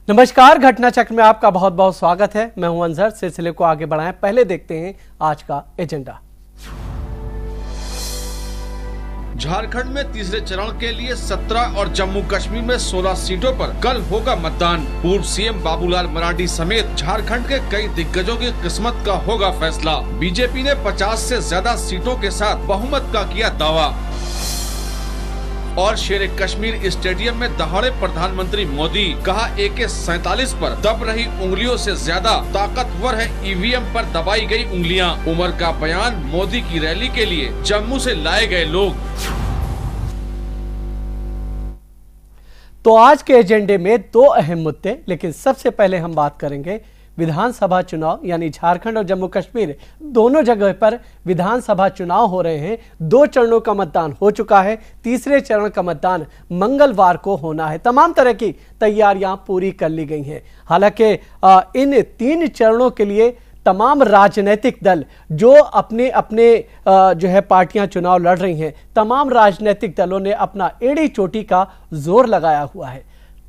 नमस्कार, घटना चक्र में आपका बहुत बहुत स्वागत है। मैं हूं अंजर। सिलसिले को आगे बढ़ाएं, पहले देखते हैं आज का एजेंडा। झारखंड में तीसरे चरण के लिए 17 और जम्मू कश्मीर में 16 सीटों पर कल होगा मतदान। पूर्व सीएम बाबूलाल मरांडी समेत झारखंड के कई दिग्गजों की किस्मत का होगा फैसला। बीजेपी ने 50 से ज्यादा सीटों के साथ बहुमत का किया दावा। और शेर कश्मीर स्टेडियम में दहाड़े प्रधानमंत्री मोदी, कहा AK-47 पर दब रही उंगलियों से ज्यादा ताकतवर है ईवीएम पर दबाई गई उंगलियां। उमर का बयान, मोदी की रैली के लिए जम्मू से लाए गए लोग। तो आज के एजेंडे में दो अहम मुद्दे, लेकिन सबसे पहले हम बात करेंगे विधानसभा चुनाव, यानी झारखंड और जम्मू कश्मीर दोनों जगह पर विधानसभा चुनाव हो रहे हैं। 2 चरणों का मतदान हो चुका है, तीसरे चरण का मतदान मंगलवार को होना है। तमाम तरह की तैयारियां पूरी कर ली गई हैं। हालांकि इन 3 चरणों के लिए तमाम राजनीतिक दल जो अपने अपने जो है पार्टियां चुनाव लड़ रही हैं, तमाम राजनीतिक दलों ने अपना एड़ी चोटी का जोर लगाया हुआ है।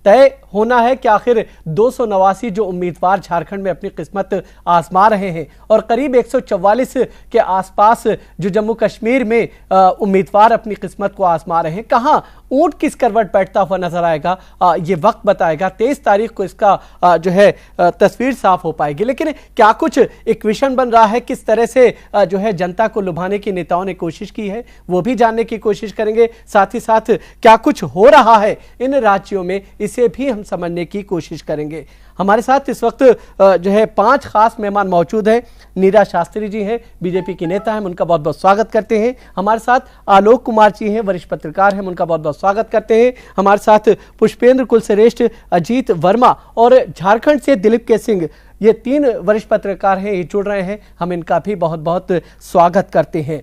तय होना है कि आखिर 289 जो उम्मीदवार झारखंड में अपनी किस्मत आजमा रहे हैं और करीब 144 के आसपास जो जम्मू कश्मीर में उम्मीदवार अपनी किस्मत को आजमा रहे हैं, कहां ऊंट किस करवट बैठता हुआ नजर आएगा, ये वक्त बताएगा। 23 तारीख को इसका जो है तस्वीर साफ हो पाएगी। लेकिन क्या कुछ इक्वेशन बन रहा है, किस तरह से जो है जनता को लुभाने की नेताओं ने कोशिश की है, वो भी जानने की कोशिश करेंगे। साथ ही साथ क्या कुछ हो रहा है इन राज्यों में, इसे भी हम समझने की कोशिश करेंगे। हमारे साथ इस वक्त जो है 5 खास मेहमान मौजूद हैं। नीरा शास्त्री जी हैं, बीजेपी की नेता हैं, उनका बहुत बहुत स्वागत करते हैं। हमारे साथ आलोक कुमार जी हैं, वरिष्ठ पत्रकार हैं, उनका बहुत बहुत स्वागत करते हैं। हमारे साथ पुष्पेंद्र कुलश्रेष्ठ, अजीत वर्मा और झारखंड से दिलीप के सिंह, ये 3 वरिष्ठ पत्रकार हैं, ये जुड़ रहे हैं। हम इनका भी बहुत बहुत स्वागत करते हैं।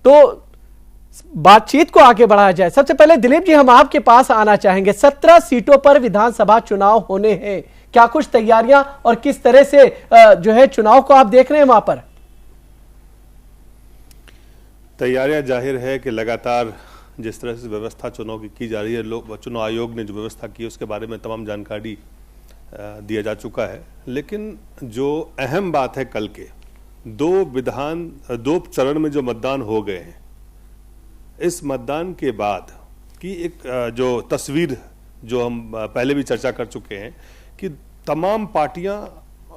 तो बातचीत को आगे बढ़ाया जाए। सबसे पहले दिलीप जी, हम आपके पास आना चाहेंगे। 17 सीटों पर विधानसभा चुनाव होने हैं, क्या कुछ तैयारियां और किस तरह से जो है चुनाव को आप देख रहे हैं वहां पर? तैयारियां जाहिर है कि लगातार जिस तरह से व्यवस्था चुनाव की जा रही है, चुनाव आयोग ने जो व्यवस्था की उसके बारे में तमाम जानकारी दिया जा चुका है। लेकिन जो अहम बात है, कल के 2 चरण में जो मतदान हो गए हैं, इस मतदान के बाद की एक जो तस्वीर जो हम पहले भी चर्चा कर चुके हैं कि तमाम पार्टियां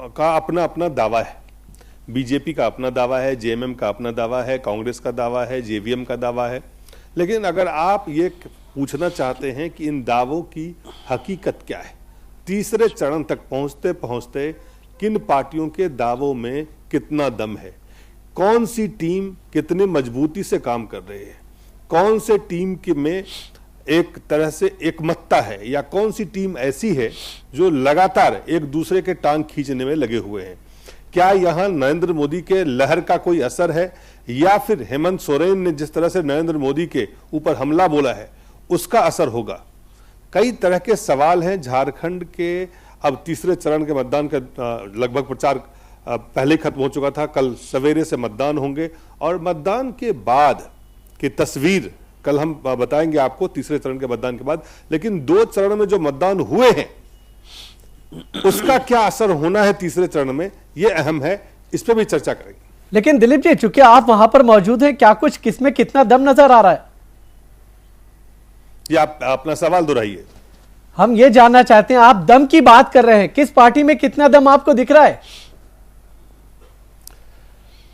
का अपना अपना दावा है। बीजेपी का अपना दावा है, जेएमएम का अपना दावा है, कांग्रेस का दावा है, जेवीएम का दावा है। लेकिन अगर आप ये पूछना चाहते हैं कि इन दावों की हकीकत क्या है, तीसरे चरण तक पहुंचते पहुंचते किन पार्टियों के दावों में कितना दम है, कौन सी टीम कितनी मजबूती से काम कर रही है, कौन से टीम के में एक तरह से एकमतता है, या कौन सी टीम ऐसी है जो लगातार एक दूसरे के टांग खींचने में लगे हुए हैं। क्या यहां नरेंद्र मोदी के लहर का कोई असर है, या फिर हेमंत सोरेन ने जिस तरह से नरेंद्र मोदी के ऊपर हमला बोला है उसका असर होगा। कई तरह के सवाल हैं। झारखंड के अब तीसरे चरण के मतदान का लगभग प्रचार पहले खत्म हो चुका था। कल सवेरे से मतदान होंगे और मतदान के बाद की तस्वीर कल हम बताएंगे आपको तीसरे चरण के मतदान के बाद। लेकिन 2 चरण में जो मतदान हुए हैं उसका क्या असर होना है तीसरे चरण में, यह अहम है, इस पर भी चर्चा करेंगे। लेकिन दिलीप जी, चूंकि आप वहां पर मौजूद हैं, क्या कुछ किसमें कितना दम नजर आ रहा है? ये आप अपना सवाल दोहराइए। हम ये जानना चाहते हैं, आप दम की बात कर रहे हैं, किस पार्टी में कितना दम आपको दिख रहा है?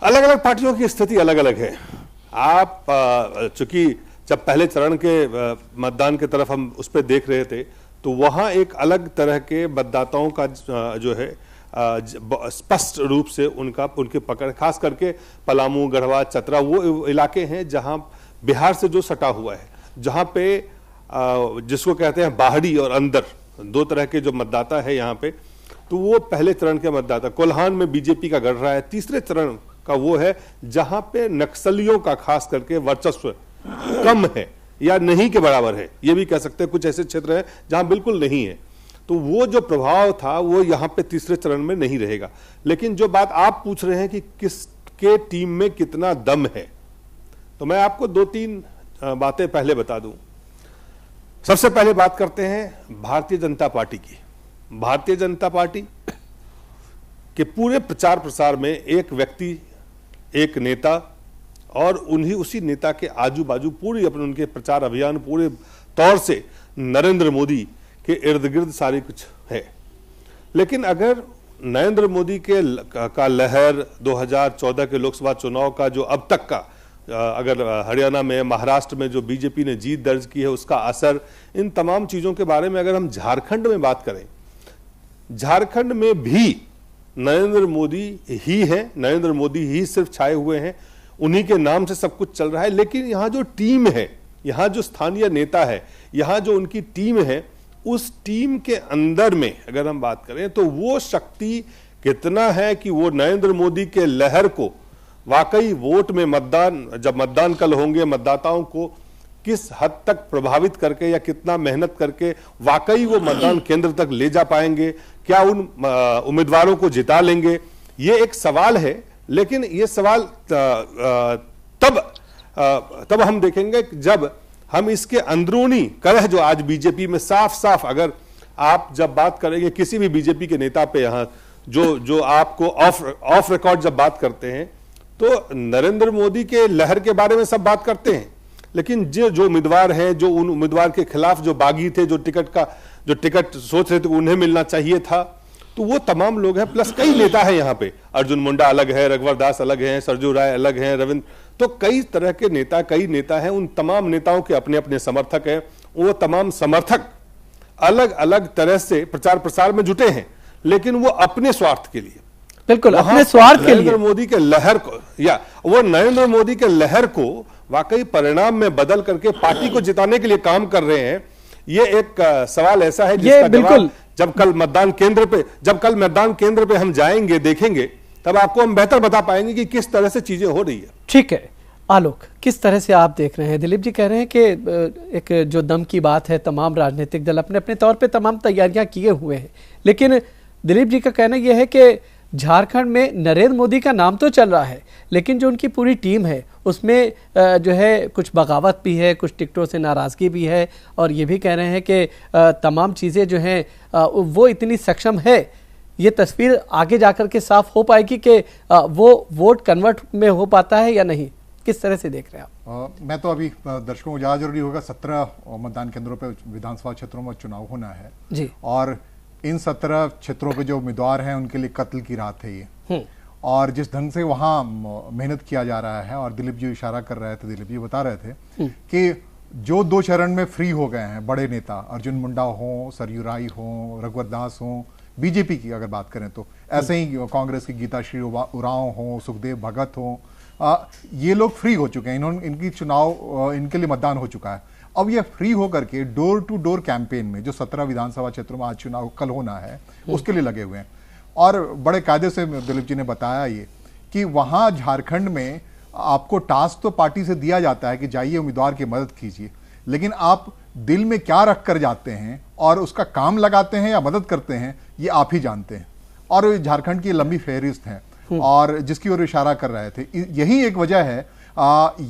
अलग अलग पार्टियों की स्थिति अलग अलग है। आप चूंकि जब पहले चरण के मतदान की तरफ हम उस पर देख रहे थे तो वहां एक अलग तरह के मतदाताओं का जो है स्पष्ट रूप से उनके पकड़, खास करके पलामू, गढ़वा, चतरा, वो इलाके हैं जहां बिहार से जो सटा हुआ है, जहां पे जिसको कहते हैं बाहरी और अंदर 2 तरह के जो मतदाता है यहाँ पे, तो वो पहले चरण के मतदाता। कोल्हान में बीजेपी का गढ़ रहा है। तीसरे चरण का वो है जहां पे नक्सलियों का खास करके वर्चस्व कम है या नहीं के बराबर है, ये भी कह सकते हैं। कुछ ऐसे क्षेत्र हैं जहां बिल्कुल नहीं है, तो वो जो प्रभाव था वो यहां पे तीसरे चरण में नहीं रहेगा। लेकिन जो बात आप पूछ रहे हैं कि किसके टीम में कितना दम है, तो मैं आपको 2-3 बातें पहले बता दूं। सबसे पहले बात करते हैं भारतीय जनता पार्टी की। भारतीय जनता पार्टी के पूरे प्रचार प्रसार में एक व्यक्ति, एक नेता और उसी नेता के आजू बाजू पूरी अपने उनके प्रचार अभियान पूरे तौर से नरेंद्र मोदी के इर्द गिर्द सारी कुछ है। लेकिन अगर नरेंद्र मोदी का लहर 2014 के लोकसभा चुनाव का जो अब तक का, अगर हरियाणा में, महाराष्ट्र में जो बीजेपी ने जीत दर्ज की है, उसका असर, इन तमाम चीजों के बारे में अगर हम झारखंड में बात करें, झारखंड में भी नरेंद्र मोदी ही है, नरेंद्र मोदी ही सिर्फ छाए हुए हैं, उन्हीं के नाम से सब कुछ चल रहा है। लेकिन यहां जो टीम है, यहां जो स्थानीय नेता है, यहां जो उनकी टीम है, उस टीम के अंदर में अगर हम बात करें तो वो शक्ति कितना है कि वो नरेंद्र मोदी के लहर को वाकई वोट में जब मतदान कल होंगे, मतदाताओं को किस हद तक प्रभावित करके या कितना मेहनत करके वाकई वो मतदान केंद्र तक ले जा पाएंगे, क्या उन उम्मीदवारों को जिता लेंगे, ये एक सवाल है। लेकिन ये सवाल तब हम देखेंगे जब हम इसके अंदरूनी कलह जो आज बीजेपी में साफ साफ, अगर आप जब बात करेंगे किसी भी बीजेपी के नेता पे, यहां जो आपको ऑफ रिकॉर्ड जब बात करते हैं तो नरेंद्र मोदी के लहर के बारे में सब बात करते हैं, लेकिन जो उम्मीदवार हैं, जो उन उम्मीदवार के खिलाफ जो बागी थे, जो टिकट सोच रहे थे उन्हें मिलना चाहिए था, तो वो तमाम लोग हैं। प्लस कई नेता हैं यहाँ पे, अर्जुन मुंडा अलग है, रघुवर दास अलग हैं, सरजू राय अलग हैं, रविंद्र, तो कई तरह के नेता, कई नेता हैं। उन तमाम नेताओं के अपने अपने समर्थक हैं। वो तमाम समर्थक अलग अलग तरह से प्रचार प्रसार में जुटे हैं, लेकिन वो अपने स्वार्थ के लिए, बिल्कुल अपने स्वार्थ के लिए नरेंद्र मोदी के लहर को, या वो नरेंद्र मोदी के लहर को वाकई परिणाम में बदल करके पार्टी को जिताने के लिए काम कर रहे हैं। ये एक सवाल ऐसा है जिसका जवाब जब कल मतदान केंद्र पे हम जाएंगे, देखेंगे, तब आपको हम बेहतर बता पाएंगे कि किस तरह से चीजें हो रही है। ठीक है आलोक, किस तरह से आप देख रहे हैं? दिलीप जी कह रहे हैं कि एक जो दम की बात है, तमाम राजनीतिक दल अपने अपने तौर पे तमाम तैयारियां किए हुए हैं, लेकिन दिलीप जी का कहना यह है कि झारखंड में नरेंद्र मोदी का नाम तो चल रहा है, लेकिन जो उनकी पूरी टीम है उसमें जो है कुछ बगावत भी है, कुछ टिकटों से नाराज़गी भी है, और ये भी कह रहे हैं कि तमाम चीज़ें जो हैं वो इतनी सक्षम है। ये तस्वीर आगे जाकर के साफ हो पाएगी कि वो वोट कन्वर्ट में हो पाता है या नहीं, किस तरह से देख रहे हैं आप? मैं तो अभी दर्शकों को ज़्यादा जरूरी होगा, 17 मतदान केंद्रों पर विधानसभा क्षेत्रों में चुनाव होना है जी, और इन 17 क्षेत्रों के जो उम्मीदवार हैं उनके लिए कत्ल की रात है ये। और जिस ढंग से वहाँ मेहनत किया जा रहा है, और दिलीप जी इशारा कर रहे थे, दिलीप जी बता रहे थे कि जो 2 चरण में फ्री हो गए हैं बड़े नेता, अर्जुन मुंडा हो, सरयू राय हो, रघुवर दास हो, बीजेपी की अगर बात करें तो ऐसे ही कांग्रेस की गीताश्री उरांव हो, सुखदेव भगत हो, ये लोग फ्री हो चुके हैं। इनकी चुनाव, इनके लिए मतदान हो चुका है। अब ये फ्री होकर के डोर टू डोर कैंपेन में जो 17 विधानसभा क्षेत्रों में आज चुनाव कल होना है उसके लिए लगे हुए हैं। और बड़े कायदे से दिलीप जी ने बताया ये कि वहां झारखंड में आपको टास्क तो पार्टी से दिया जाता है कि जाइए उम्मीदवार की मदद कीजिए, लेकिन आप दिल में क्या रख कर जाते हैं और उसका काम लगाते हैं या मदद करते हैं, ये आप ही जानते हैं। और झारखंड की लंबी फहरिस्त है और जिसकी ओर इशारा कर रहे थे, यही एक वजह है,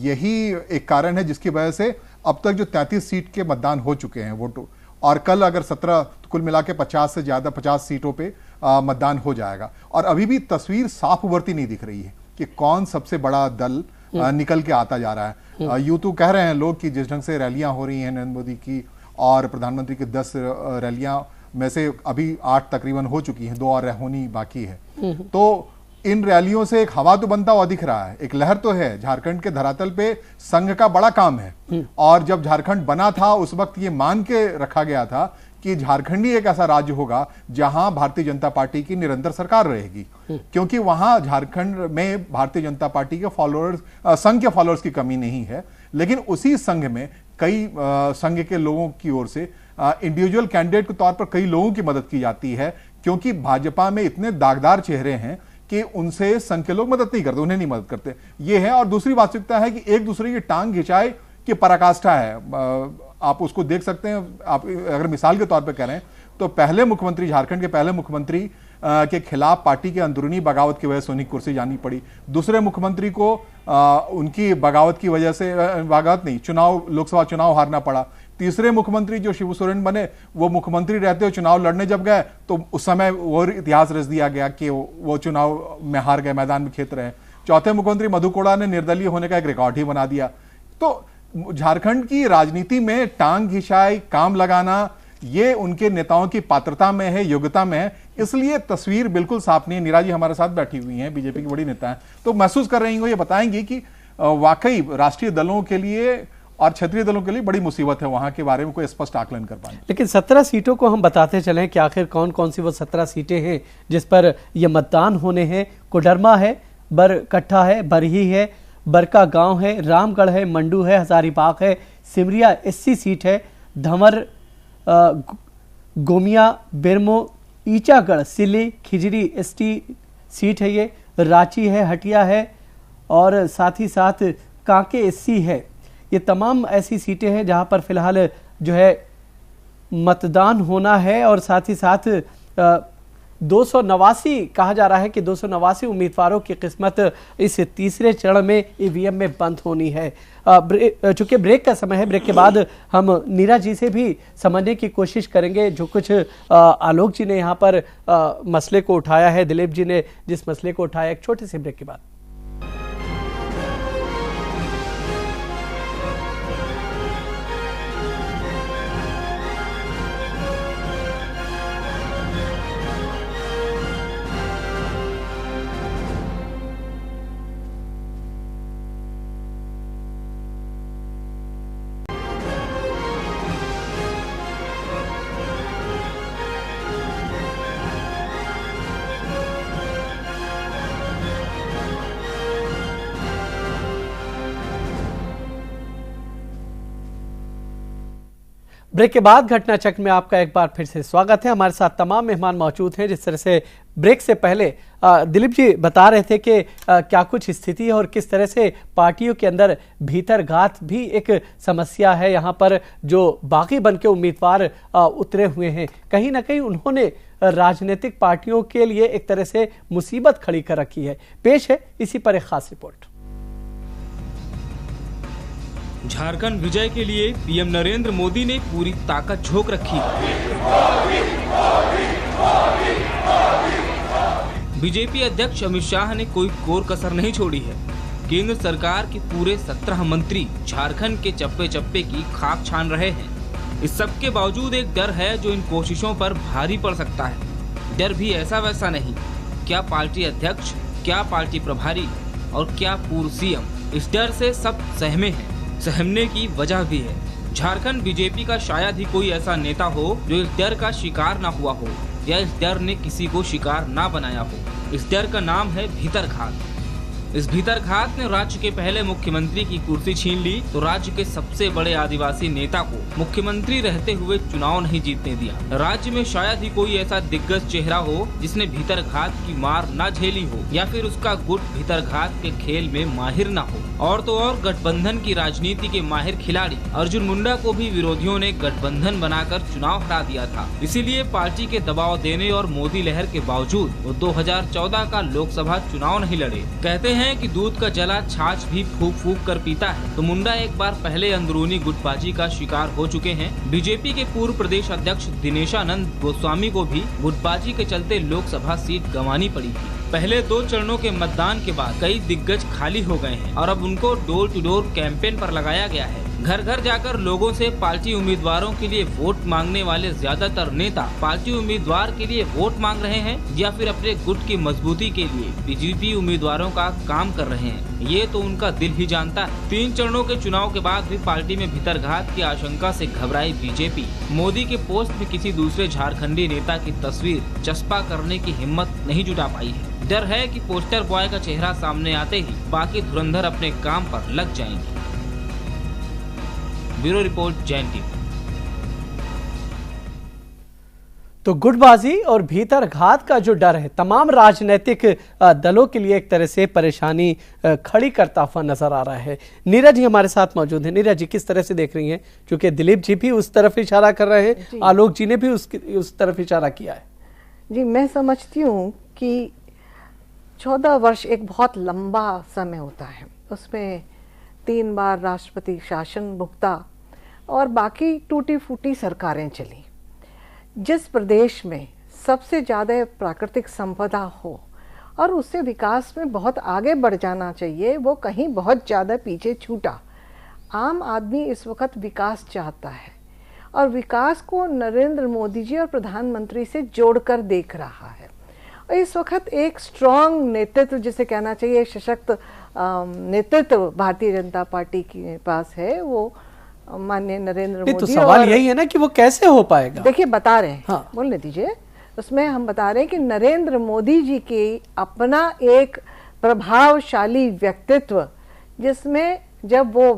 यही एक कारण है जिसकी वजह से अब तक जो 33 सीट के मतदान हो चुके हैं वोटों, और कल अगर 17 कुल मिला के 50 से ज्यादा 50 सीटों पे मतदान हो जाएगा। और अभी भी तस्वीर साफ उभरती नहीं दिख रही है कि कौन सबसे बड़ा दल निकल के आता जा रहा है। यूं तो कह रहे हैं लोग कि जिस ढंग से रैलियां हो रही हैं नरेंद्र मोदी की और प्रधानमंत्री की 10 रैलियां में से अभी 8 तकरीबन हो चुकी हैं, 2 और होनी बाकी है, तो इन रैलियों से एक हवा तो बनता हुआ दिख रहा है, एक लहर तो है। झारखंड के धरातल पे संघ का बड़ा काम है, और जब झारखंड बना था उस वक्त ये मान के रखा गया था कि झारखंड ही एक ऐसा राज्य होगा जहां भारतीय जनता पार्टी की निरंतर सरकार रहेगी, क्योंकि वहां झारखंड में भारतीय जनता पार्टी के फॉलोअर्स, संघ के फॉलोअर्स की कमी नहीं है। लेकिन उसी संघ में कई संघ के लोगों की ओर से इंडिविजुअल कैंडिडेट के तौर पर कई लोगों की मदद की जाती है, क्योंकि भाजपा में इतने दागदार चेहरे हैं कि उनसे संघ के लोग मदद नहीं करते, उन्हें नहीं मदद करते, ये है। और दूसरी वास्तविकता है कि एक दूसरे की टांग खिंचाई की पराकाष्ठा है, आप उसको देख सकते हैं। आप अगर मिसाल के तौर पे कह रहे हैं तो पहले मुख्यमंत्री, झारखंड के पहले मुख्यमंत्री के खिलाफ पार्टी के अंदरूनी बगावत की वजह से उन्हीं कुर्सी जानी पड़ी। दूसरे मुख्यमंत्री को उनकी बगावत की वजह से, बगावत नहीं, चुनाव, लोकसभा चुनाव हारना पड़ा। तीसरे मुख्यमंत्री जो शिबू सोरेन बने, वो मुख्यमंत्री रहते हुए चुनाव लड़ने जब गए तो उस समय वो इतिहास रच दिया गया कि वो चुनाव में हार गए, मैदान में खेत रहे। चौथे मुख्यमंत्री मधु कोड़ा ने निर्दलीय होने का एक रिकॉर्ड ही बना दिया। तो झारखंड की राजनीति में टांग घिंचाई, काम लगाना, ये उनके नेताओं की पात्रता में है, योग्यता में है, इसलिए तस्वीर बिल्कुल साफ नहीं है। नीरा जी हमारे साथ बैठी हुई हैं, बीजेपी की बड़ी नेता हैं, तो महसूस कर रही हो, ये बताएंगी कि वाकई राष्ट्रीय दलों के लिए और क्षेत्रीय दलों के लिए बड़ी मुसीबत है वहां के बारे में कोई स्पष्ट आकलन कर पाए। लेकिन 17 सीटों को हम बताते चलें कि आखिर कौन कौन सी वो 17 सीटें हैं जिस पर ये मतदान होने हैं। कोडरमा है, बरकट्ठा है, बरही है, बरका गांव है, रामगढ़ है, मंडू है, हजारीबाग है, सिमरिया एससी सीट है, धमर, गोमिया, बेरमो, ईचागढ़, सिली, खिजड़ी एसटी सीट है, ये रांची है, हटिया है और साथ ही साथ कांके एससी है। ये तमाम ऐसी सीटें हैं जहां पर फिलहाल जो है मतदान होना है और साथ ही साथ 289 कहा जा रहा है कि 289 उम्मीदवारों की किस्मत इस तीसरे चरण में ईवीएम में बंद होनी है। चूंकि ब्रेक का समय है, ब्रेक के बाद हम नीरा जी से भी समझने की कोशिश करेंगे जो कुछ आलोक जी ने यहाँ पर मसले को उठाया है, दिलीप जी ने जिस मसले को उठाया। एक छोटे से ब्रेक के बाद ब्रेक के बाद घटना चक्र में आपका एक बार फिर से स्वागत है। हमारे साथ तमाम मेहमान मौजूद हैं। जिस तरह से ब्रेक से पहले दिलीप जी बता रहे थे कि क्या कुछ स्थिति है और किस तरह से पार्टियों के अंदर भीतर घात भी एक समस्या है। यहाँ पर जो बागी बन के उम्मीदवार उतरे हुए हैं, कहीं ना कहीं उन्होंने राजनीतिक पार्टियों के लिए एक तरह से मुसीबत खड़ी कर रखी है। पेश है इसी पर एक खास रिपोर्ट। झारखंड विजय के लिए पीएम नरेंद्र मोदी ने पूरी ताकत झोंक रखी। बीजेपी अध्यक्ष अमित शाह ने कोई कोर कसर नहीं छोड़ी है। केंद्र सरकार के पूरे 17 मंत्री झारखंड के चप्पे चप्पे की खाक छान रहे हैं। इस सब के बावजूद एक डर है जो इन कोशिशों पर भारी पड़ सकता है। डर भी ऐसा वैसा नहीं, क्या पार्टी अध्यक्ष, क्या पार्टी प्रभारी और क्या पूर्व सीएम, इस डर से सब सहमे हैं। सहमने की वजह भी है। झारखंड बीजेपी का शायद ही कोई ऐसा नेता हो जो इस डर का शिकार ना हुआ हो या इस डर ने किसी को शिकार ना बनाया हो। इस डर का नाम है भीतरघात। इस भीतरघात ने राज्य के पहले मुख्यमंत्री की कुर्सी छीन ली तो राज्य के सबसे बड़े आदिवासी नेता को मुख्यमंत्री रहते हुए चुनाव नहीं जीतने दिया। राज्य में शायद ही कोई ऐसा दिग्गज चेहरा हो जिसने भीतरघात की मार ना झेली हो या फिर उसका गुट भीतरघात के खेल में माहिर ना हो। और तो और गठबंधन की राजनीति के माहिर खिलाड़ी अर्जुन मुंडा को भी विरोधियों ने गठबंधन बनाकर चुनाव हरा दिया था। इसीलिए पार्टी के दबाव देने और मोदी लहर के बावजूद वो 2014 का लोकसभा चुनाव नहीं लड़े। कहते हैं कि दूध का जला छाछ भी फूक फूक कर पीता है, तो मुंडा एक बार पहले अंदरूनी गुटबाजी का शिकार हो चुके हैं। बीजेपी के पूर्व प्रदेश अध्यक्ष दिनेशानंद गोस्वामी को भी गुटबाजी के चलते लोकसभा सीट गंवानी पड़ी थी। पहले 2 चरणों के मतदान के बाद कई दिग्गज खाली हो गए हैं और अब उनको डोर टू डोर कैंपेन पर लगाया गया है। घर घर जाकर लोगों से पार्टी उम्मीदवारों के लिए वोट मांगने वाले ज्यादातर नेता पार्टी उम्मीदवार के लिए वोट मांग रहे हैं या फिर अपने गुट की मजबूती के लिए बीजेपी उम्मीदवारों का काम कर रहे हैं, ये तो उनका दिल ही जानता है। 3 चरणों के चुनाव के बाद भी पार्टी में भीतरघात की आशंका से घबराई बीजेपी मोदी के पोस्ट में किसी दूसरे झारखंडी नेता की तस्वीर चस्पा करने की हिम्मत नहीं जुटा पाई है। डर है कि पोस्टर बॉय का चेहरा सामने आते ही बाकी धुरंधर अपने काम पर लग जाएंगे। Bureau report, Jain TV. तो गुटबाजी और भीतरघात का जो डर है तमाम राजनीतिक दलों के लिए एक तरह से परेशानी खड़ी करता हुआ नजर आ रहा है। नीरज जी हमारे साथ मौजूद है। नीरज जी किस तरह से देख रही हैं, क्योंकि दिलीप जी भी उस तरफ इशारा कर रहे हैं, आलोक जी ने भी उस तरफ इशारा किया है। जी, मैं समझती हूँ कि 14 वर्ष एक बहुत लंबा समय होता है, उसमें 3 बार राष्ट्रपति शासन भुगता और बाकी टूटी फूटी सरकारें चली। जिस प्रदेश में सबसे ज़्यादा प्राकृतिक संपदा हो और उससे विकास में बहुत आगे बढ़ जाना चाहिए, वो कहीं बहुत ज़्यादा पीछे छूटा। आम आदमी इस वक्त विकास चाहता है और विकास को नरेंद्र मोदी जी और प्रधानमंत्री से जोड़कर देख रहा है। और इस वक्त एक स्ट्रॉन्ग नेतृत्व, जिसे कहना चाहिए सशक्त नेतृत्व भारतीय जनता पार्टी के पास है, वो माननीय नरेंद्र मोदी। तो सवाल यही है ना कि वो कैसे हो पाएगा। देखिए बता रहे हैं, हाँ। बोलने दीजिए। उसमें हम बता रहे हैं कि नरेंद्र मोदी जी के अपना एक प्रभावशाली व्यक्तित्व, जिसमें जब वो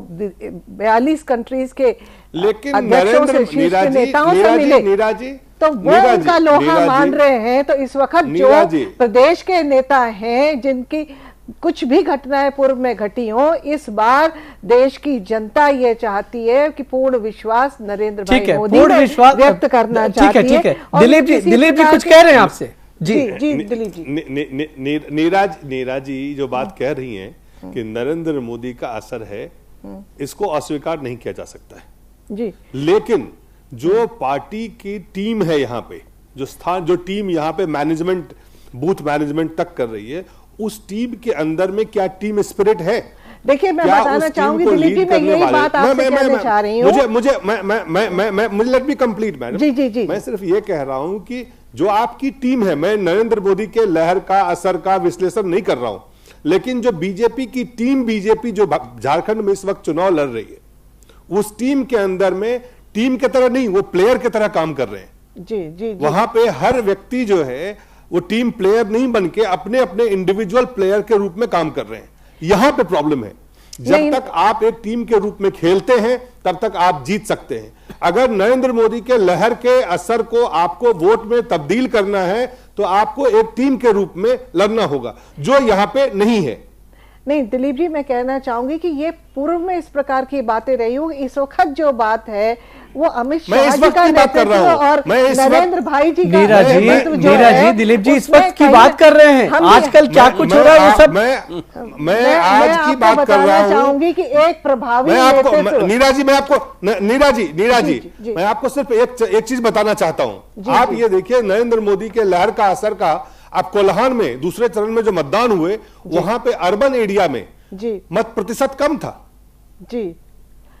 42 कंट्रीज के लेकिन अध्यक्षों से, शीर्ष के नेताओं से मिले, तो वो उनका लोहा मान रहे हैं। तो इस वक्त जो प्रदेश के नेता हैं, जिनकी कुछ भी घटनाएं पूर्व में घटी हो, इस बार देश की जनता ये चाहती है कि पूर्ण विश्वास नरेंद्र भाई मोदी में व्यक्त करना चाहती है। ठीक है। दिलीप जी कुछ कह रहे हैं आपसे। जी दिलीप जी। नीरा जी जो बात कह रही हैं कि नरेंद्र मोदी का असर है, इसको अस्वीकार नहीं किया जा सकता है जी। लेकिन जो पार्टी की टीम है यहाँ पे, जो टीम यहाँ पे मैनेजमेंट, बूथ मैनेजमेंट तक कर रही है, उस टीम के अंदर में क्या टीम स्पिरिट है? देखिए मैं बताना चाहूंगी दिलीप जी, मैं यही बात आपसे कहना चाह रही हूँ। मुझे लेट मी कंप्लीट मैडम। जी। मैं सिर्फ ये कह रहा हूं कि जो आपकी टीम है, मैं नरेंद्र मोदी के लहर का, असर का विश्लेषण नहीं कर रहा हूं, लेकिन जो बीजेपी की टीम, बीजेपी जो झारखंड में इस वक्त चुनाव लड़ रही है, उस टीम के अंदर में टीम की तरह नहीं, वो प्लेयर की तरह काम कर रहे हैं। जी। वहां पे हर व्यक्ति जो है वो टीम प्लेयर नहीं बनके अपने अपने इंडिविजुअल प्लेयर के रूप में काम कर रहे हैं। यहां पे प्रॉब्लम है। जब तक आप एक टीम के रूप में खेलते हैं तब तक आप जीत सकते हैं। अगर नरेंद्र मोदी के लहर के असर को आपको वोट में तब्दील करना है तो आपको एक टीम के रूप में लड़ना होगा, जो यहां पे नहीं है। नहीं दिलीप जी, मैं कहना चाहूंगी कि ये पूर्व में इस प्रकार की बातें रही हूँ। इस वक्त जो बात है वो अमित शाह जी का नेतृत्व और नरेंद्र भाई जी का नेतृत्व जो है, दिलीप जी इस वक्त की बात कर रहे हैं। आजकल क्या कुछ हो रहा है वो सब मैं आज की बात कर रहा हूँ। चाहूंगी कि एक प्रभावी नेतृत्व। नीरा जी मैं आपको सिर्फ एक चीज बताना चाहता हूँ। आप ये देखिए, नरेंद्र मोदी के लहर का असर का आप कोल्हान में दूसरे चरण में जो मतदान हुए, वहां पे अर्बन एरिया में मत प्रतिशत कम था जी।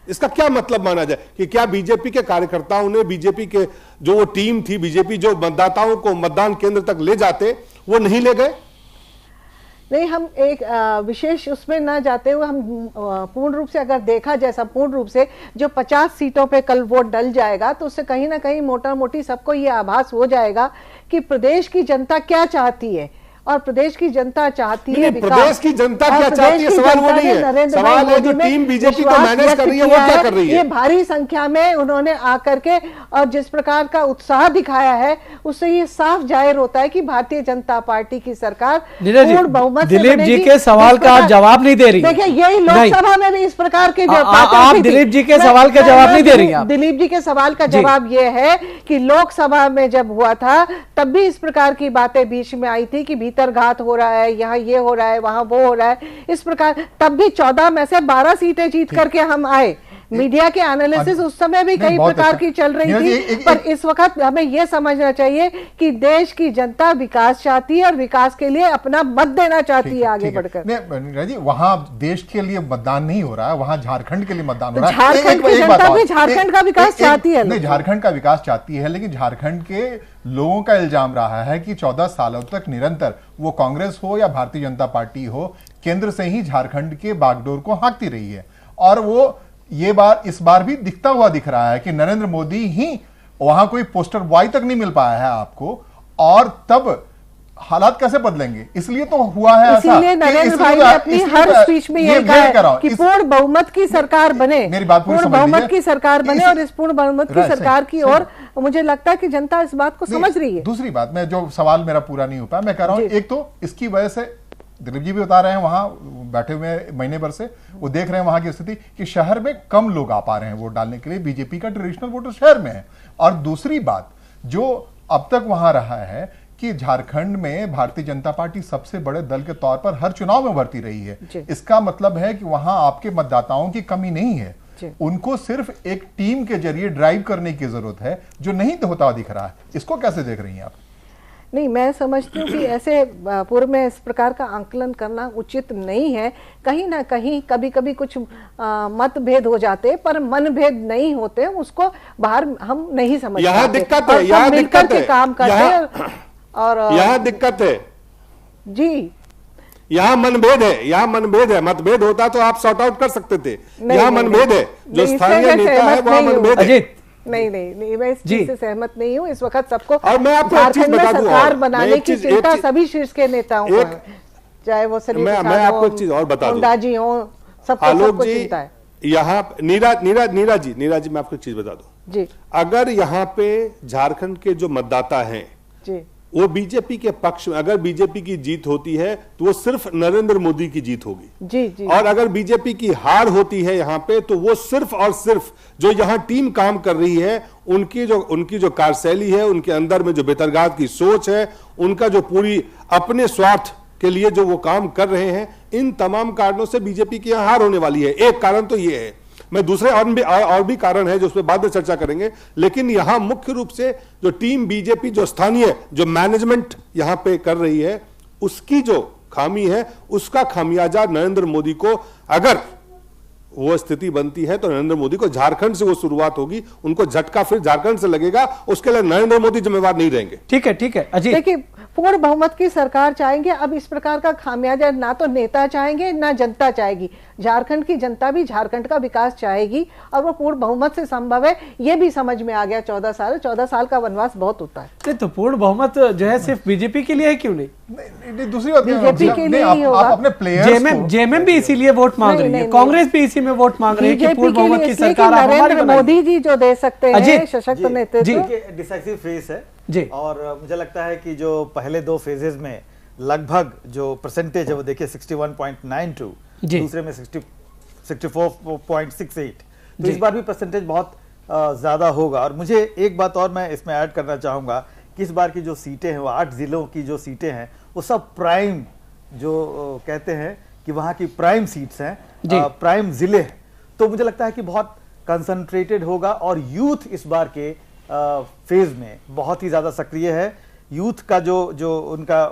इसका क्या मतलब माना जाए कि क्या बीजेपी के कार्यकर्ताओं ने, बीजेपी के जो वो टीम थी, बीजेपी जो मतदाताओं को मतदान केंद्र तक ले जाते, वो नहीं ले गए? नहीं, हम एक विशेष उसमें ना जाते हुए हम पूर्ण रूप से अगर देखा, जैसा पूर्ण रूप से जो 50 सीटों पे कल वोट डल जाएगा, तो उससे कहीं ना कहीं मोटा मोटी सबको ये आभास हो जाएगा कि प्रदेश की जनता क्या चाहती है। और प्रदेश की जनता चाहती है विकास। प्रदेश की जनता क्या चाहती है, सवाल वो नहीं है। सवाल है जो टीम बीजेपी को मैनेज कर रही है वो क्या कर रही है। ये भारी संख्या में उन्होंने आकर के और जिस प्रकार का उत्साह दिखाया है, उससे ये साफ जाहिर होता है कि भारतीय जनता पार्टी की सरकार पूर्ण बहुमत से दिलीप जी के सवाल का आप जवाब नहीं दे रही। देखिए यही लोकसभा में भी इस प्रकार के आप दिलीप जी के सवाल का जवाब नहीं दे रही। दिलीप जी के सवाल का जवाब ये है कि लोकसभा में जब हुआ था तब भी इस प्रकार की बातें बीच में आई थी कि भीतरघात हो रहा है, यहाँ ये हो रहा है, वहां वो हो रहा है, इस प्रकार। तब भी 14 में से 12 सीटें जीत करके हम आए। मीडिया के एनालिसिस उस समय भी कई प्रकार की चल रही थी, पर इस वक्त हमें यह समझना चाहिए कि देश की जनता विकास चाहती है और विकास के लिए अपना मत देना चाहती है आगे बढ़कर। जी, वहां देश के लिए मतदान नहीं हो रहा है, वहां झारखंड के लिए मतदान हो रहा है। झारखंड की जनता भी झारखंड का विकास चाहती है। नहीं, झारखंड का विकास चाहती है, लेकिन झारखंड के लोगों का इल्जाम रहा है कि 14 सालों तक निरंतर, वो कांग्रेस हो या भारतीय जनता पार्टी हो, केंद्र से ही झारखंड के बागडोर को हाँकती रही है। और वो इस बार भी दिखता हुआ दिख रहा है कि नरेंद्र मोदी ही, वहां कोई पोस्टर बॉय तक नहीं मिल पाया है आपको। और तब हालात कैसे बदलेंगे? इसलिए तो हुआ है ऐसा। इसीलिए नरेंद्र भाई ने अपनी हर स्पीच में ये कहा कि पूर्ण बहुमत की सरकार बने, मेरी बात पूर्ण बहुमत की सरकार बने। और इस पूर्ण बहुमत की सरकार की ओर मुझे लगता है कि जनता इस बात को समझ रही है। दूसरी बात, मैं जो सवाल मेरा पूरा नहीं हो पाया, मैं कह रहा हूं, एक तो इसकी वजह से दिलीप जी भी बता रहे हैं, वहां बैठे हुए महीने भर से वो देख रहे हैं वहां की स्थिति कि शहर में कम लोग आ पा रहे हैं वोट डालने के लिए, बीजेपी का ट्रेडिशनल वोटर शहर में है। और दूसरी बात जो अब तक वहां रहा है कि झारखंड में भारतीय जनता पार्टी सबसे बड़े दल के तौर पर हर चुनाव में उभरती रही है। इसका मतलब है कि वहां आपके मतदाताओं की कमी नहीं है। उनको सिर्फ एक टीम के जरिए ड्राइव करने की जरूरत है, जो नहीं होता दिख रहा है। इसको कैसे देख रही हैं आप? नहीं, मैं समझती हूँ कि ऐसे पूर्व में इस प्रकार का आंकलन करना उचित नहीं है। कहीं ना कहीं कभी कभी कुछ मतभेद हो जाते, पर मनभेद नहीं होते, उसको बाहर हम नहीं समझ यहाँ पाते। दिक्कत है, यहाँ मिलकर दिक्कत के है, काम करते और यहाँ दिक्कत है जी, यहाँ मनभेद है, यहाँ मनभेद है। मतभेद होता तो आप सॉर्ट आउट कर सकते थे। यहाँ मनभेद है, जो स्थानीय नेता है वहाँ मनभेद है। नहीं, मैं इस चीज से सहमत नहीं हूँ। इस वक्त सबको और मैं आपको एक चीज झारखंड में बता दूं, सरकार बनाने की चिंता सभी शीर्ष के नेताओं को है, चाहे वो मैं आपको एक चीज और बता दूं, मुंडा जी हो, सबको चिंता है। यहाँ नीरा जी मैं आपको एक चीज बता दूं जी, अगर यहाँ पे झारखंड के जो मतदाता हैं जी, वो बीजेपी के पक्ष में, अगर बीजेपी की जीत होती है तो वो सिर्फ नरेंद्र मोदी की जीत होगी। जी, जी। और अगर बीजेपी की हार होती है यहाँ पे, तो वो सिर्फ और सिर्फ जो यहाँ टीम काम कर रही है, उनकी जो कार्यशैली है, उनके अंदर में जो बेतरगाद की सोच है, उनका जो पूरी अपने स्वार्थ के लिए जो वो काम कर रहे हैं, इन तमाम कारणों से बीजेपी की यहाँ हार होने वाली है। एक कारण तो ये है, मैं दूसरे और भी कारण है जो उस पर बाद में चर्चा करेंगे, लेकिन यहां मुख्य रूप से जो टीम बीजेपी, जो स्थानीय जो मैनेजमेंट यहां पे कर रही है, उसकी जो खामी है, उसका खामियाजा नरेंद्र मोदी को, अगर वो स्थिति बनती है तो नरेंद्र मोदी को झारखंड से वो शुरुआत होगी, उनको झटका फिर झारखंड से लगेगा, उसके लिए नरेंद्र मोदी जिम्मेवार नहीं रहेंगे। ठीक है अजीत, देखिए, पूर्ण बहुमत की सरकार चाहेंगे। अब इस प्रकार का खामियाजा ना तो नेता चाहेंगे ना जनता चाहेगी। झारखंड की जनता भी झारखंड का विकास चाहेगी और वो पूर्ण बहुमत से संभव है, ये भी समझ में आ गया। 14 साल का वनवास बहुत होता है। तो पूर्ण बहुमत जो है सिर्फ बीजेपी के लिए है, क्यों नहीं? दूसरी बात, बीजेपी के लिए ही होगा। आप अपने प्लेयर्स जेएमएम भी इसीलिए वोट मांग रही है, कांग्रेस भी इसी में वोट मांग रही है कि पूर्ण बहुमत की सरकार नरेंद्र मोदी जी जो दे सकते हैं सशक्त नेतृत्व, डिसाइसिव फेज है जी। और मुझे लगता है कि जो पहले 2 फेजेस में लगभग जो परसेंटेज है वो देखिए 61.92, दूसरे में 64.68, तो इस बार भी परसेंटेज बहुत ज्यादा होगा। और मुझे एक बात और मैं इसमें ऐड करना चाहूंगा कि इस बार की जो सीटें हैं, वो 8 जिलों की जो सीटें हैं, वो सब प्राइम, जो कहते हैं कि वहां की प्राइम सीट्स हैं, प्राइम जिले हैं। तो मुझे लगता है कि बहुत कंसंट्रेटेड होगा और यूथ इस बार के फेज में बहुत ही ज्यादा सक्रिय है। यूथ का जो उनका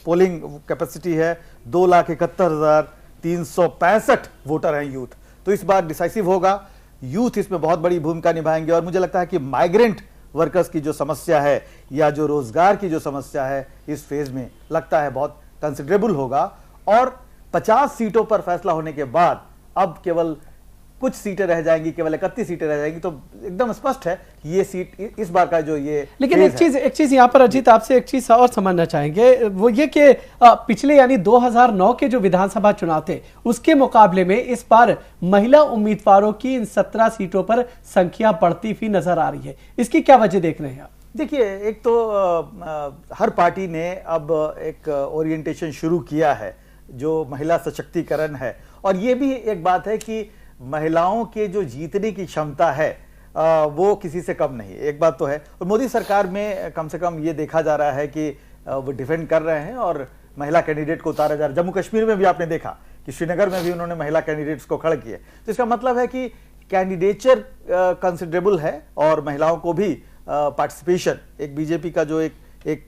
पोलिंग कैपेसिटी है 2,71,365 वोटर हैं यूथ। तो इस बार डिसाइसिव होगा, यूथ इसमें बहुत बड़ी भूमिका निभाएंगे। और मुझे लगता है कि माइग्रेंट वर्कर्स की जो समस्या है या जो रोजगार की जो समस्या है, इस फेज में लगता है बहुत कंसिडरेबल होगा। और 50 सीटों पर फैसला होने के बाद अब केवल कुछ सीटें रह जाएंगी, केवल 31 सीटें रह जाएंगी, तो एकदम स्पष्ट है ये सीट इस बार का जो ये। लेकिन एक चीज यहाँ पर अजीत आपसे एक चीज और समझना चाहेंगे, वो ये कि पिछले यानी 2009 के जो विधानसभा चुनाव थे, उसके मुकाबले में इस बार महिला उम्मीदवारों की इन 17 सीटों पर संख्या बढ़ती हुई नजर आ रही है। इसकी क्या वजह देख रहे हैं आप? देखिए, एक तो हर पार्टी ने अब एक ओरिएंटेशन शुरू किया है जो महिला सशक्तिकरण है। और ये भी एक बात है कि महिलाओं के जो जीतने की क्षमता है वो किसी से कम नहीं, एक बात तो है। और मोदी सरकार में कम से कम ये देखा जा रहा है कि वो डिफेंड कर रहे हैं और महिला कैंडिडेट को उतारा जा रहा है। जम्मू कश्मीर में भी आपने देखा कि श्रीनगर में भी उन्होंने महिला कैंडिडेट्स को खड़े किए। तो इसका मतलब है कि कैंडिडेचर कंसिडरेबल है और महिलाओं को भी पार्टिसिपेशन, एक बीजेपी का जो एक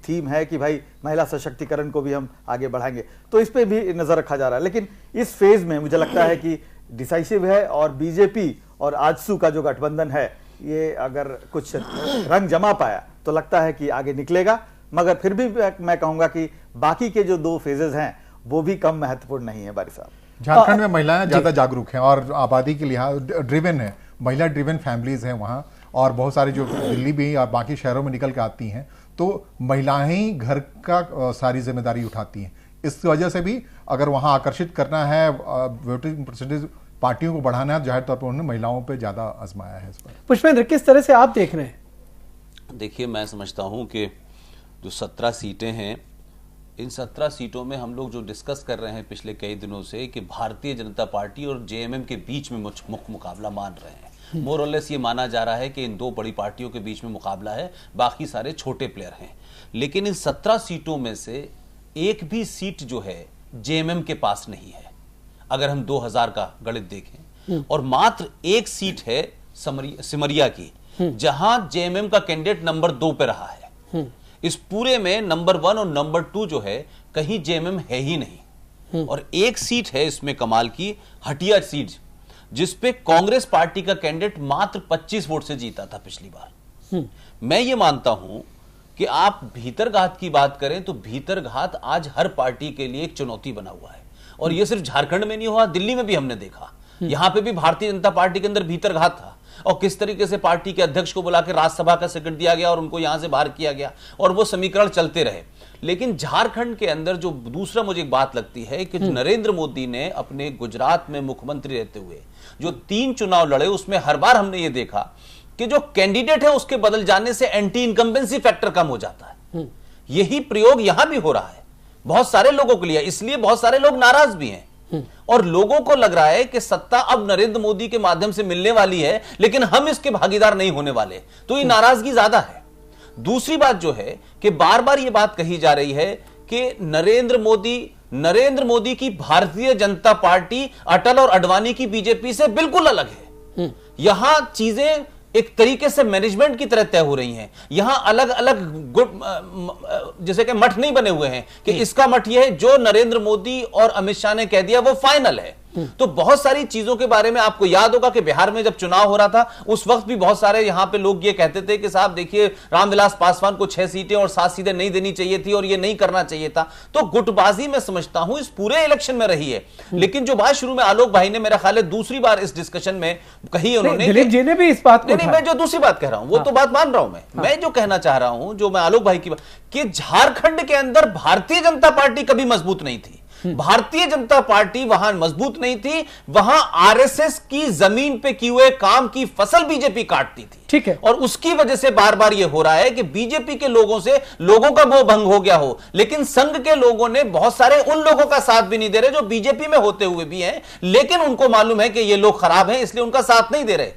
थीम है कि भाई महिला सशक्तिकरण को भी हम आगे बढ़ाएंगे, तो इस पे भी नजर रखा जा रहा है। लेकिन इस फेज में मुझे लगता है कि डिसाइसिव है और बीजेपी और आजसू का जो गठबंधन है, ये अगर कुछ रंग जमा पाया तो लगता है कि आगे निकलेगा। मगर फिर भी मैं कहूंगा कि बाकी के जो 2 फेजेस हैं वो भी कम महत्वपूर्ण नहीं है। बारी साहब, झारखंड में महिलाएं ज्यादा जागरूक हैं और आबादी के लिहाज ड्रिवन है, महिला ड्रिवन फैमिलीज हैं वहाँ, और बहुत सारी जो दिल्ली भी और बाकी शहरों में निकल के आती हैं, तो महिलाएं ही घर का सारी जिम्मेदारी उठाती हैं। इस वजह से भी अगर वहाँ आकर्षित करना है, वोटिंग परसेंटेज पार्टियों को बढ़ाना है, जाहिर तौर पर उन्होंने महिलाओं पे ज्यादा आजमाया है इस पर। पुष्पेंद्र, किस तरह से आप देख रहे हैं? देखिए, मैं समझता हूं कि जो 17 सीटें हैं, इन 17 सीटों में हम लोग जो डिस्कस कर रहे हैं पिछले कई दिनों से कि भारतीय जनता पार्टी और जेएमएम के बीच में मुख्य मुकाबला मान रहे हैं। मोर और लेस ये माना जा रहा है कि इन 2 बड़ी पार्टियों के बीच में मुकाबला है, बाकी सारे छोटे प्लेयर हैं। लेकिन इन 17 सीटों में से एक भी सीट जो है जेएमएम के पास नहीं है। अगर हम 2000 का गणित देखें और मात्र एक सीट है सिमरिया की, जहां जेएमएम का कैंडिडेट नंबर 2 पे रहा है। इस पूरे में नंबर 1 और नंबर 2 जो है कहीं जेएमएम है ही नहीं। और एक सीट है इसमें कमाल की, हटिया सीट, जिसपे कांग्रेस पार्टी का कैंडिडेट मात्र 25 वोट से जीता था पिछली बार। मैं ये मानता हूं कि आप भीतरघात की बात करें तो भीतरघात आज हर पार्टी के लिए एक चुनौती बना हुआ है। और ये सिर्फ झारखंड में नहीं हुआ, दिल्ली में भी हमने देखा। यहां पे भी भारतीय जनता पार्टी के अंदर भीतरघात था और किस तरीके से पार्टी के अध्यक्ष को बुला के राज्यसभा का टिकट दिया गया और उनको यहां से बाहर किया गया और वो समीकरण चलते रहे। लेकिन झारखंड के अंदर जो दूसरा मुझे एक बात लगती है कि नरेंद्र मोदी ने अपने गुजरात में मुख्यमंत्री रहते हुए जो 3 चुनाव लड़े, उसमें हर बार हमने ये देखा कि जो कैंडिडेट है उसके बदल जाने से एंटी इनकम्बेंसी फैक्टर कम हो जाता है। यही प्रयोग यहां भी हो रहा है बहुत सारे लोगों के लिए, इसलिए बहुत सारे लोग नाराज भी हैं और लोगों को लग रहा है कि सत्ता अब नरेंद्र मोदी के माध्यम से मिलने वाली है, लेकिन हम इसके भागीदार नहीं होने वाले, तो ये नाराजगी ज्यादा है। दूसरी बात जो है कि बार बार ये बात कही जा रही है कि नरेंद्र मोदी की भारतीय जनता पार्टी अटल और अडवाणी की बीजेपी से बिल्कुल अलग है। यहां चीजें एक तरीके से मैनेजमेंट की तरह तय हो रही हैं। यहां अलग अलग जैसे कि मठ नहीं बने हुए हैं कि इसका मठ यह है, जो नरेंद्र मोदी और अमित शाह ने कह दिया वो फाइनल है। तो बहुत सारी चीजों के बारे में आपको याद होगा कि बिहार में जब चुनाव हो रहा था उस वक्त भी बहुत सारे यहां पे लोग ये कहते थे कि साहब देखिए रामविलास पासवान को 6 सीटें और 7 सीटें नहीं देनी चाहिए थी और ये नहीं करना चाहिए था। तो गुटबाजी मैं समझता हूं इस पूरे इलेक्शन में रही है। लेकिन जो बात शुरू में आलोक भाई ने मेरा ख्याल है दूसरी बार इस डिस्कशन में कही उन्होंने, दिलीप जी ने भी इस बात को, नहीं मैं जो दूसरी बात कह रहा हूं वो तो बात मान रहा हूं मैं जो कहना चाह रहा हूं, जो मैं आलोक भाई की बात, कि झारखंड के अंदर भारतीय जनता पार्टी कभी मजबूत नहीं थी। भारतीय जनता पार्टी वहां मजबूत नहीं थी, वहां आरएसएस की जमीन पे किए हुए काम की फसल बीजेपी काटती थी। ठीक है। और उसकी वजह से बार बार यह हो रहा है कि बीजेपी के लोगों से लोगों का मोह भंग हो गया हो, लेकिन संघ के लोगों ने बहुत सारे उन लोगों का साथ भी नहीं दे रहे जो बीजेपी में होते हुए भी हैं, लेकिन उनको मालूम है कि ये लोग खराब हैं इसलिए उनका साथ नहीं दे रहे।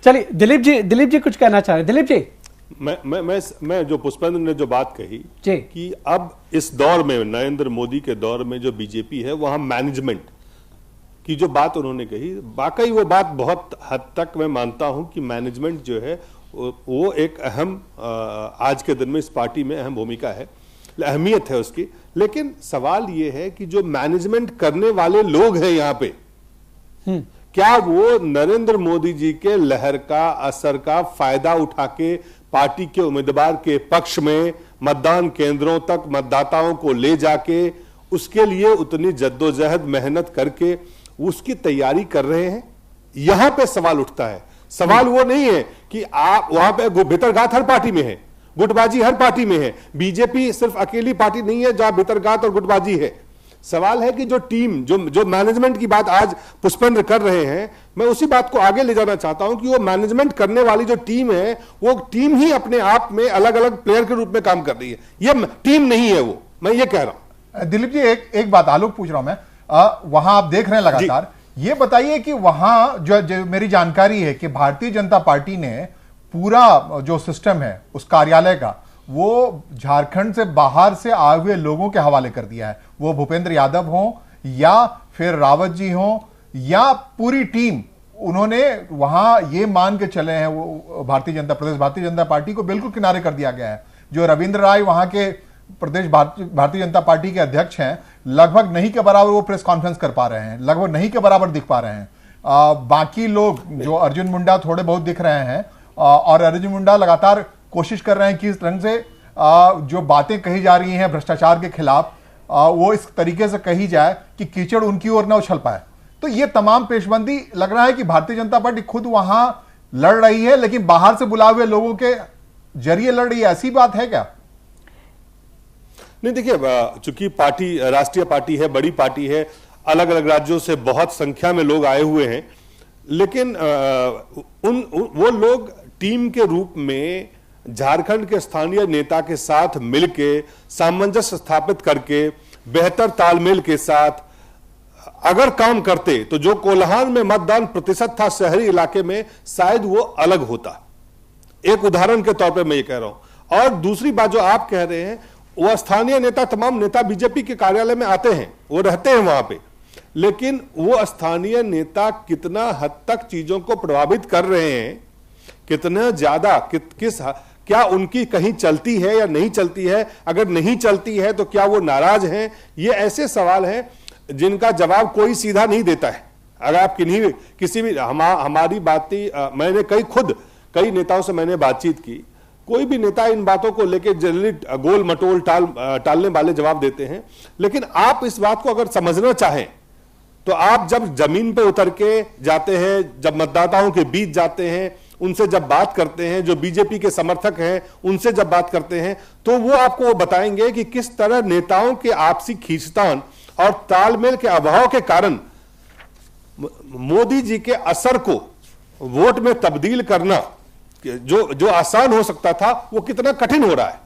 चलिए दिलीप जी कुछ कहना चाह रहे हैं। दिलीप जी, मैं जो पुष्पेंद्र ने जो बात कही कि अब इस दौर में, नरेंद्र मोदी के दौर में जो बीजेपी है वहां मैनेजमेंट की जो बात उन्होंने कही, वाकई वो बात बहुत हद तक मैं मानता हूं कि मैनेजमेंट जो है वो एक अहम आज के दिन में इस पार्टी में अहम भूमिका है, अहमियत है उसकी। लेकिन सवाल ये है कि जो मैनेजमेंट करने वाले लोग हैं यहां पे, क्या वो नरेंद्र मोदी जी के लहर का, असर का फायदा उठा के पार्टी के उम्मीदवार के पक्ष में मतदान केंद्रों तक मतदाताओं को ले जाके उसके लिए उतनी जद्दोजहद मेहनत करके उसकी तैयारी कर रहे हैं? यहां पे सवाल उठता है। सवाल वो नहीं है कि आप वहां पे भीतरघात हर पार्टी में है, गुटबाजी हर पार्टी में है, बीजेपी सिर्फ अकेली पार्टी नहीं है जहां भीतरघात और गुटबाजी है। सवाल है कि जो टीम, जो मैनेजमेंट की बात आज पुष्पेंद्र कर रहे हैं, मैं उसी बात को आगे ले जाना चाहता हूं कि वो मैनेजमेंट करने वाली जो टीम है वो टीम ही अपने आप में अलग अलग प्लेयर के रूप में काम कर रही है, ये टीम नहीं है वो, मैं ये कह रहा हूं। दिलीप जी एक बात आलोक पूछ रहा हूं मैं, वहां आप देख रहे हैं लगातार, ये बताइए कि वहां जो मेरी जानकारी है कि भारतीय जनता पार्टी ने पूरा जो सिस्टम है उस कार्यालय का वो झारखंड से बाहर से आए हुए लोगों के हवाले कर दिया है, वो भूपेंद्र यादव हो या फिर रावत जी हो या पूरी टीम। उन्होंने वहां ये मान के चले हैं, वो भारतीय जनता पार्टी को बिल्कुल किनारे कर दिया गया है। जो रविंद्र राय वहां के प्रदेश भारतीय जनता पार्टी के अध्यक्ष हैं, लगभग नहीं के बराबर वो प्रेस कॉन्फ्रेंस कर पा रहे हैं, लगभग नहीं के बराबर दिख पा रहे हैं। बाकी लोग जो अर्जुन मुंडा थोड़े बहुत दिख रहे हैं और अर्जुन मुंडा लगातार कोशिश कर रहे हैं कि इस ढंग से जो बातें कही जा रही हैं भ्रष्टाचार के खिलाफ वो इस तरीके से कही जाए कि कीचड़ उनकी ओर न उछल पाए। तो ये तमाम पेशबंदी लग रहा है कि भारतीय जनता पार्टी खुद वहां लड़ रही है, लेकिन बाहर से बुलाए हुए लोगों के जरिए लड़ रही है, ऐसी बात है क्या? नहीं, देखिए, चूंकि पार्टी राष्ट्रीय पार्टी है, बड़ी पार्टी है, अलग अलग राज्यों से बहुत संख्या में लोग आए हुए हैं, लेकिन वो लोग टीम के रूप में झारखंड के स्थानीय नेता के साथ मिलके सामंजस्य स्थापित करके बेहतर तालमेल के साथ अगर काम करते तो जो कोल्हान में मतदान प्रतिशत था शहरी इलाके में शायद वो अलग होता। एक उदाहरण के तौर पे मैं ये कह रहा हूं। और दूसरी बात जो आप कह रहे हैं, वो स्थानीय नेता, तमाम नेता बीजेपी के कार्यालय में आते हैं, वो रहते हैं वहां पे, लेकिन वो स्थानीय नेता कितना हद तक चीजों को प्रभावित कर रहे हैं, कितना ज्यादा क्या उनकी कहीं चलती है या नहीं चलती है, अगर नहीं चलती है तो क्या वो नाराज हैं, ये ऐसे सवाल हैं जिनका जवाब कोई सीधा नहीं देता है। अगर आप किसी भी हमारी बातें, मैंने कई नेताओं से मैंने बातचीत की, कोई भी नेता इन बातों को लेकर जनरली गोल मटोल टालने वाले जवाब देते हैं। लेकिन आप इस बात को अगर समझना चाहें तो आप जब जमीन पे उतर के जाते हैं, जब मतदाताओं के बीच जाते हैं, उनसे जब बात करते हैं, जो बीजेपी के समर्थक हैं उनसे जब बात करते हैं, तो वो आपको बताएंगे कि किस तरह नेताओं के आपसी खींचतान और तालमेल के अभाव के कारण मोदी जी के असर को वोट में तब्दील करना जो आसान हो सकता था वो कितना कठिन हो रहा है।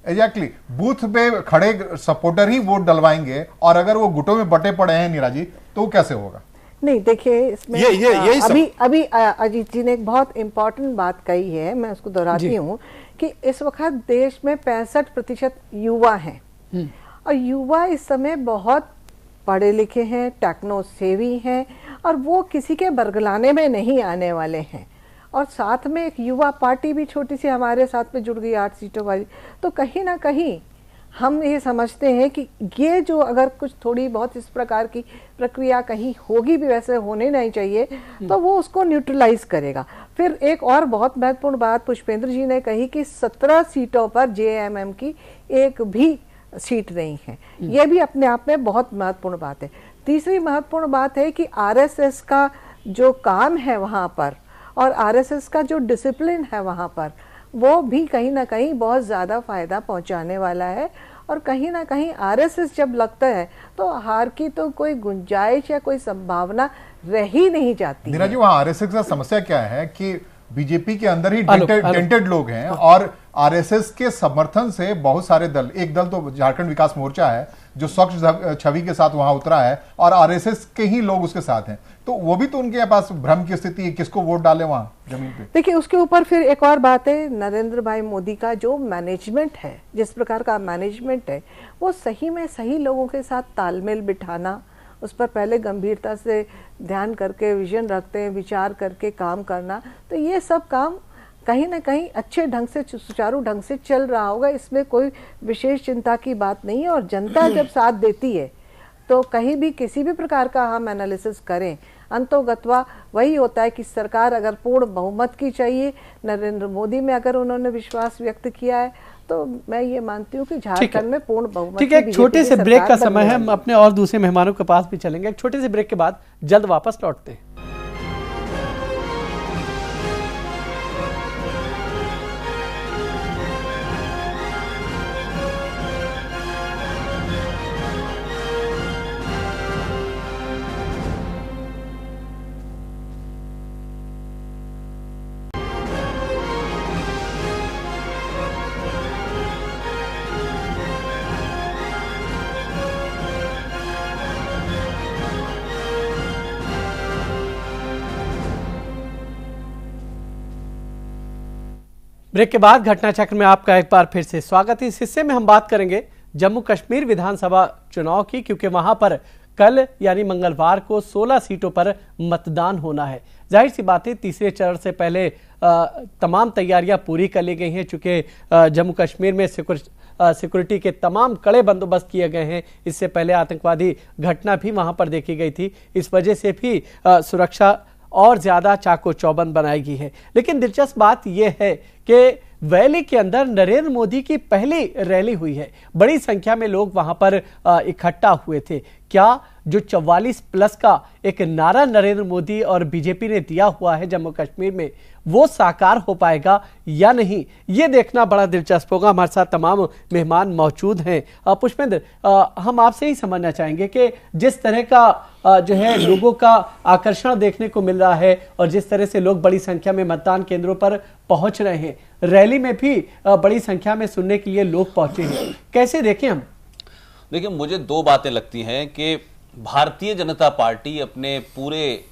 एग्जैक्टली, बूथ पे खड़े सपोर्टर ही वोट डलवाएंगे और अगर वो गुटों में बटे पड़े हैं नीरा जी तो कैसे होगा? नहीं, देखिए इसमें अभी अजीत जी ने एक बहुत इंपॉर्टेंट बात कही है, मैं उसको दोहराती हूँ कि इस वक्त देश में 65% युवा हैं और युवा इस समय बहुत पढ़े लिखे हैं, टेक्नो सेवी हैं और वो किसी के बरगलाने में नहीं आने वाले हैं। और साथ में एक युवा पार्टी भी छोटी सी हमारे साथ में जुड़ गई 8 सीटों वाली, तो कहीं ना कहीं हम ये समझते हैं कि ये जो अगर कुछ थोड़ी बहुत इस प्रकार की प्रक्रिया कहीं होगी भी, वैसे होने नहीं चाहिए, तो वो उसको न्यूट्रलाइज करेगा। फिर एक और बहुत महत्वपूर्ण बात पुष्पेंद्र जी ने कही कि 17 सीटों पर जेएमएम की एक भी सीट नहीं है, ये भी अपने आप में बहुत महत्वपूर्ण बात है। तीसरी महत्वपूर्ण बात है कि आरएसएस का जो काम है वहाँ पर और आरएसएस का जो डिसिप्लिन है वहाँ पर, वो भी कहीं ना कहीं बहुत ज़्यादा फायदा पहुँचाने वाला है। और कहीं ना कहीं आरएसएस जब लगता है तो हार की तो कोई गुंजाइश या कोई संभावना रह ही नहीं जाती। नीरा जी, वहाँ आरएसएस का समस्या क्या है कि बीजेपी के अंदर ही डेंटेड लोग हैं और आरएसएस के समर्थन से बहुत सारे दल, एक दल तो झारखंड विकास मोर्चा है जो स्वच्छ छवि के साथ वहां उतरा है और आरएसएस के ही लोग उसके साथ हैं, तो वो भी तो उनके पास भ्रम की स्थिति है, किसको वोट डाले वहां जमीन पे। देखिए, उसके ऊपर फिर एक और बात है, नरेंद्र भाई मोदी का जो मैनेजमेंट है, जिस प्रकार का मैनेजमेंट है, वो सही में सही लोगों के साथ तालमेल बिठाना, उस पर पहले गंभीरता से ध्यान करके विजन रखते हैं, विचार करके काम करना, तो ये सब काम कहीं ना कहीं अच्छे ढंग से, सुचारू ढंग से चल रहा होगा, इसमें कोई विशेष चिंता की बात नहीं है। और जनता जब साथ देती है तो कहीं भी किसी भी प्रकार का हम एनालिसिस करें, अंतोगत्वा वही होता है कि सरकार अगर पूर्ण बहुमत की चाहिए, नरेंद्र मोदी में अगर उन्होंने विश्वास व्यक्त किया है, तो मैं ये मानती हूँ कि झारखंड में पूर्ण बहुमत। ठीक है, एक छोटे से ब्रेक का समय है, हम अपने और दूसरे मेहमानों के पास भी चलेंगे। एक छोटे से ब्रेक के बाद जल्द वापस लौटते हैं। ब्रेक के बाद घटना चक्र में आपका एक बार फिर से स्वागत है। इस हिस्से में हम बात करेंगे जम्मू कश्मीर विधानसभा चुनाव की, क्योंकि वहां पर कल यानी मंगलवार को 16 सीटों पर मतदान होना है। जाहिर सी बात है, तीसरे चरण से पहले तमाम तैयारियां पूरी कर ली गई हैं, चूंकि जम्मू कश्मीर में सिक्योरिटी के तमाम कड़े बंदोबस्त किए गए हैं। इससे पहले आतंकवादी घटना भी वहां पर देखी गई थी, इस वजह से भी सुरक्षा और ज्यादा चाको चौबंद बनाई गई है। लेकिन दिलचस्प बात यह है कि वैली के अंदर नरेंद्र मोदी की पहली रैली हुई है, बड़ी संख्या में लोग वहां पर इकट्ठा हुए थे। क्या जो 44+ का एक नारा नरेंद्र मोदी और बीजेपी ने दिया हुआ है जम्मू कश्मीर में, वो साकार हो पाएगा या नहीं, ये देखना बड़ा दिलचस्प होगा। हमारे साथ तमाम मेहमान मौजूद हैं। पुष्पेंद्र, हम आपसे ही समझना चाहेंगे कि जिस तरह का जो है लोगों का आकर्षण देखने को मिल रहा है और जिस तरह से लोग बड़ी संख्या में मतदान केंद्रों पर पहुंच रहे हैं, रैली में भी बड़ी संख्या में सुनने के लिए लोग पहुंचे हैं, कैसे देखें हम? देखिए, मुझे दो बातें लगती हैं कि भारतीय जनता पार्टी अपने पूरे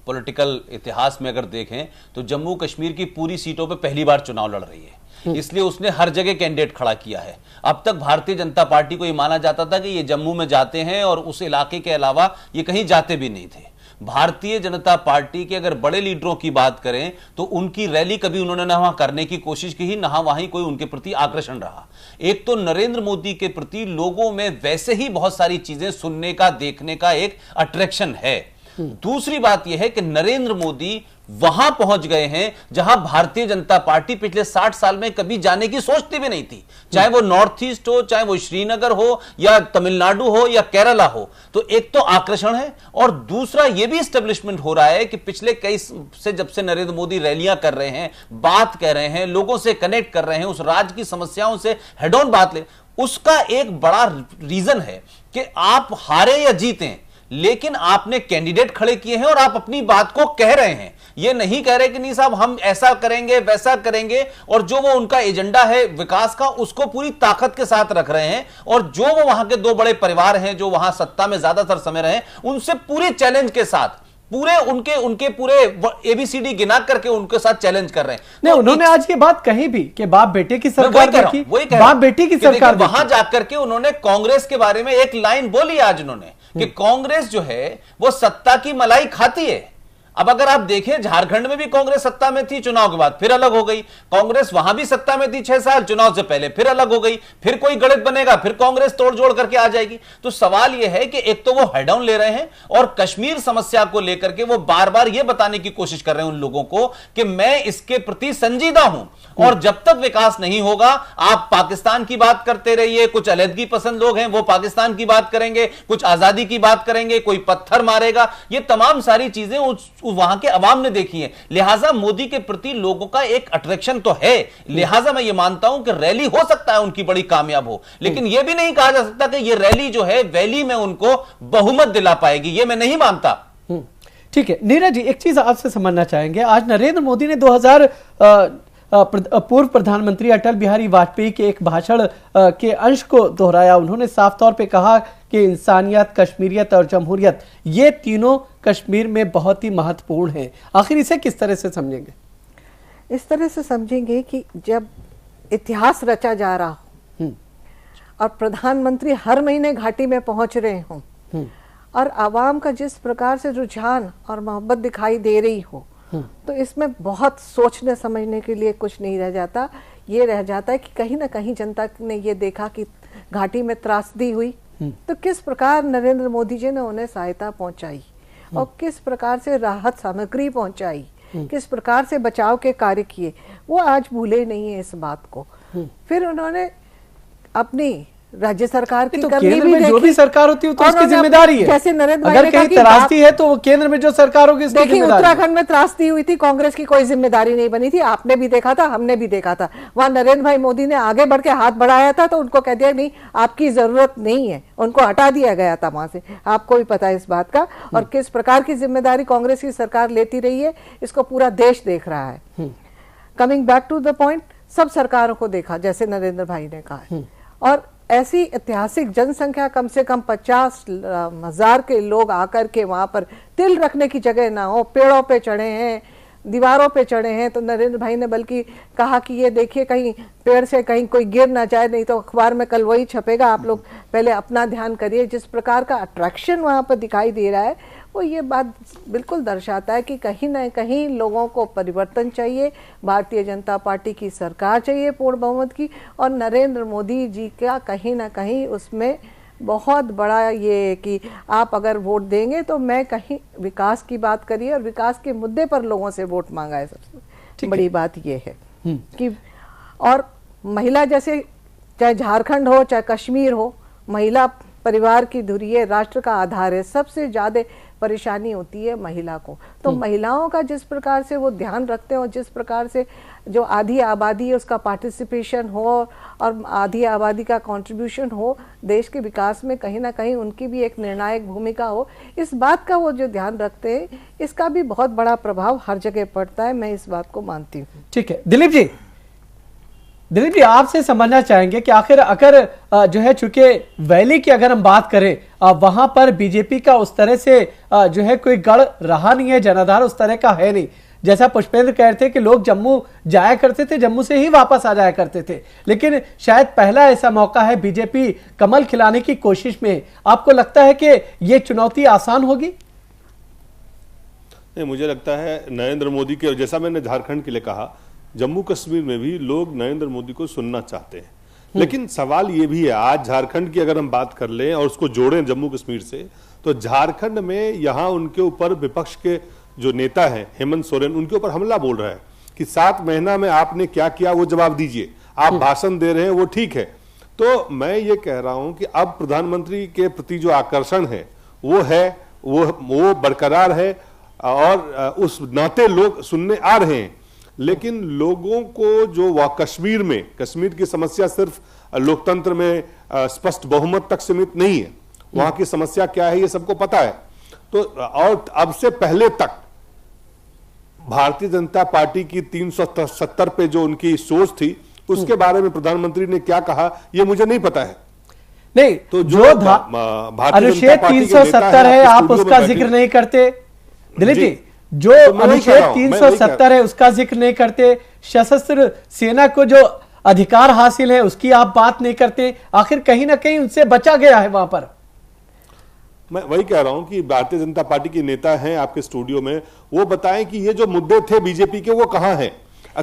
पॉलिटिकल इतिहास में अगर देखें तो जम्मू कश्मीर की पूरी सीटों पे पहली बार चुनाव लड़ रही है। इसलिए उसने हर जगह कैंडिडेट खड़ा किया है। अब तक भारतीय जनता पार्टी को यह माना जाता था कि ये जम्मू में जाते हैं और उस इलाके के अलावा ये कहीं जाते भी नहीं थे। भारतीय जनता पार्टी के अगर बड़े लीडरों की बात करें तो उनकी रैली कभी उन्होंने ना वहां करने की कोशिश की, ना वहीं कोई उनके प्रति आकर्षण रहा। एक तो नरेंद्र मोदी के प्रति लोगों में वैसे ही बहुत सारी चीजें सुनने का, देखने का एक अट्रैक्शन है। दूसरी बात यह है कि नरेंद्र मोदी वहां पहुंच गए हैं जहां भारतीय जनता पार्टी पिछले 60 साल में कभी जाने की सोचती भी नहीं थी, चाहे वो नॉर्थ ईस्ट हो, चाहे वो श्रीनगर हो या तमिलनाडु हो या केरला हो। तो एक तो आकर्षण है और दूसरा ये भी एस्टेब्लिशमेंट हो रहा है कि पिछले कई से जब से नरेंद्र मोदी रैलियां कर रहे हैं, बात कह रहे हैं, लोगों से कनेक्ट कर रहे हैं, उस राज्य की समस्याओं से हेड ऑन बात ले, उसका एक बड़ा रीजन है कि आप हारे या जीतें लेकिन आपने कैंडिडेट खड़े किए हैं और आप अपनी बात को कह रहे हैं। ये नहीं कह रहे कि नहीं साहब हम ऐसा करेंगे वैसा करेंगे, और जो वो उनका एजेंडा है विकास का उसको पूरी ताकत के साथ रख रहे हैं। और जो वो वहां के दो बड़े परिवार हैं जो वहां सत्ता में ज्यादातर समय रहे, उनसे पूरे चैलेंज के साथ पूरे उनके पूरे एबीसीडी गिना करके उनके साथ चैलेंज कर रहे हैं। नहीं, उन्होंने आज ये बात कही भी कि बाप बेटे की सरकार देखी, बाप बेटी की सरकार वहां जाकर के उन्होंने कांग्रेस के बारे में एक लाइन बोली आज उन्होंने कि कांग्रेस जो है वो सत्ता की मलाई खाती है। अब अगर आप देखें झारखंड में भी कांग्रेस सत्ता में थी, चुनाव के बाद फिर अलग हो गई। कांग्रेस वहां भी सत्ता में थी 6 साल, चुनाव से पहले फिर अलग हो गई। फिर कोई गणित बनेगा, फिर कांग्रेस तोड़ जोड़ करके आ जाएगी। तो सवाल यह है कि एक तो वो हेड ऑन ले रहे हैं और कश्मीर समस्या को लेकर के वो बार बार ये बताने की कोशिश कर रहे हैं उन लोगों को कि मैं इसके प्रति संजीदा हूं और जब तक विकास नहीं होगा आप पाकिस्तान की बात करते रहिए। कुछ अलहदगी पसंद लोग हैं वो पाकिस्तान की बात करेंगे, कुछ आजादी की बात करेंगे, कोई पत्थर मारेगा। ये तमाम सारी चीजें वहां के अवाम ने देखी है। लिहाजा मोदी के प्रति लोगों का एक अट्रैक्शन तो है। लिहाजा मैं ये मानता हूं कि रैली हो सकता है उनकी बड़ी कामयाब हो, लेकिन यह भी नहीं कहा जा सकता कि यह रैली जो है वैली में उनको बहुमत दिला पाएगी, यह मैं नहीं मानता। ठीक है नीरज जी, एक चीज आपसे समझना चाहेंगे। आज नरेंद्र मोदी ने पूर्व प्रधानमंत्री अटल बिहारी वाजपेयी के एक भाषण के अंश को दोहराया। उन्होंने साफ तौर पे कहा कि इंसानियत, कश्मीरियत और जमहूरियत ये तीनों कश्मीर में बहुत ही महत्वपूर्ण हैं। आखिर इसे किस तरह से समझेंगे? इस तरह से समझेंगे कि जब इतिहास रचा जा रहा हो और प्रधानमंत्री हर महीने घाटी में पहुंच रहे हों और आवाम का जिस प्रकार से रुझान और मोहब्बत दिखाई दे रही हो, तो इसमें बहुत सोचने समझने के लिए कुछ नहीं रह जाता। ये रह जाता है कि कहीं ना कहीं जनता ने ये देखा कि घाटी में त्रासदी हुई तो किस प्रकार नरेंद्र मोदी जी ने उन्हें सहायता पहुंचाई और किस प्रकार से राहत सामग्री पहुंचाई, किस प्रकार से बचाव के कार्य किए, वो आज भूले नहीं है इस बात को। फिर उन्होंने अपनी राज्य सरकार की करनी भी देखी। जो भी सरकार होती है तो उसकी जिम्मेदारी है। जैसे नरेंद्र भाई अगर कहीं त्रासदी है तो वो केंद्र में जो सरकार होगी उसकी देखिए, उत्तराखंड में त्रासदी हुई थी, कांग्रेस की कोई जिम्मेदारी नहीं बनी थी। आपने भी देखा था, हमने भी देखा था। वहां नरेंद्र भाई मोदी ने आगे बढ़ के हाथ बढ़ाया था तो उनको कह दिया नहीं आपकी जरूरत नहीं है, उनको हटा दिया गया था वहां से। आपको भी पता है इस बात का। और किस प्रकार की जिम्मेदारी कांग्रेस की सरकार लेती रही है इसको पूरा देश देख रहा है। Coming back to the point, सब सरकारों को देखा जैसे नरेंद्र भाई ने कहा, और ऐसी ऐतिहासिक जनसंख्या कम से कम 50,000 के लोग आकर के वहां पर तिल रखने की जगह ना हो, पेड़ों पे चढ़े हैं, दीवारों पे चढ़े हैं। तो नरेंद्र भाई ने बल्कि कहा कि ये देखिए कहीं पेड़ से कहीं कोई गिर ना जाए, नहीं तो अखबार में कल वही छपेगा, आप लोग पहले अपना ध्यान करिए। जिस प्रकार का अट्रैक्शन वहां पर दिखाई दे रहा है वो ये बात बिल्कुल दर्शाता है कि कहीं ना कहीं लोगों को परिवर्तन चाहिए, भारतीय जनता पार्टी की सरकार चाहिए पूर्ण बहुमत की, और नरेंद्र मोदी जी का कहीं ना कहीं उसमें बहुत बड़ा ये कि आप अगर वोट देंगे तो मैं कहीं विकास की बात करिए और विकास के मुद्दे पर लोगों से वोट मांगा है। सबसे बड़ी बात ये है कि और महिला, जैसे चाहे झारखंड हो चाहे कश्मीर हो, महिला परिवार की धुरी है, राष्ट्र का आधार है। सबसे ज्यादा परेशानी होती है महिला को। तो महिलाओं का जिस प्रकार से वो ध्यान रखते हैं और जिस प्रकार से जो आधी आबादी है उसका पार्टिसिपेशन हो और आधी आबादी का कंट्रीब्यूशन हो देश के विकास में, कहीं ना कहीं उनकी भी एक निर्णायक भूमिका हो, इस बात का वो जो ध्यान रखते हैं, इसका भी बहुत बड़ा प्रभाव हर जगह पड़ता है। मैं इस बात को मानती हूँ। ठीक है दिलीप जी, आपसे समझना चाहेंगे कि आखिर अगर जो है चूंकि वैली की अगर हम बात करें वहां पर बीजेपी का उस तरह से जो है कोई गढ़ रहा नहीं है, जनाधार उस तरह का है नहीं, जैसा पुष्पेंद्र कह रहे थे कि लोग जम्मू जाया करते थे, जम्मू से ही वापस आ जाया करते थे, लेकिन शायद पहला ऐसा मौका है बीजेपी कमल खिलाने की कोशिश में। आपको लगता है कि ये चुनौती आसान होगी? नहीं, मुझे लगता है नरेंद्र मोदी के, जैसा मैंने झारखंड के लिए कहा, जम्मू कश्मीर में भी लोग नरेंद्र मोदी को सुनना चाहते हैं। लेकिन सवाल ये भी है, आज झारखंड की अगर हम बात कर लें और उसको जोड़ें जम्मू कश्मीर से, तो झारखंड में यहाँ उनके ऊपर विपक्ष के जो नेता हैं हेमंत सोरेन, उनके ऊपर हमला बोल रहा है कि 7 महीना में आपने क्या किया वो जवाब दीजिए, आप भाषण दे रहे हैं वो ठीक है। तो मैं ये कह रहा हूं कि अब प्रधानमंत्री के प्रति जो आकर्षण है वो बरकरार है और उस नाते लोग सुनने आ रहे हैं। लेकिन लोगों को जो कश्मीर में, कश्मीर की समस्या सिर्फ लोकतंत्र में स्पष्ट बहुमत तक सीमित नहीं है, वहां की समस्या क्या है ये सबको पता है। तो और अब से पहले तक भारतीय जनता पार्टी की 370 पे जो उनकी सोच थी, उसके बारे में प्रधानमंत्री ने क्या कहा ये मुझे नहीं पता है। नहीं, तो जो अनुच्छेद 370 है आप उसका जिक्र नहीं करते दिलीप जी, जो अनुच्छेद 370 है उसका जिक्र नहीं करते, सशस्त्र सेना को जो अधिकार हासिल है उसकी आप बात नहीं करते, आखिर कहीं ना कहीं उनसे बचा गया है वहां पर। मैं वही कह रहा हूं कि भारतीय जनता पार्टी के नेता हैं आपके स्टूडियो में, वो बताएं कि ये जो मुद्दे थे बीजेपी के वो कहां हैं।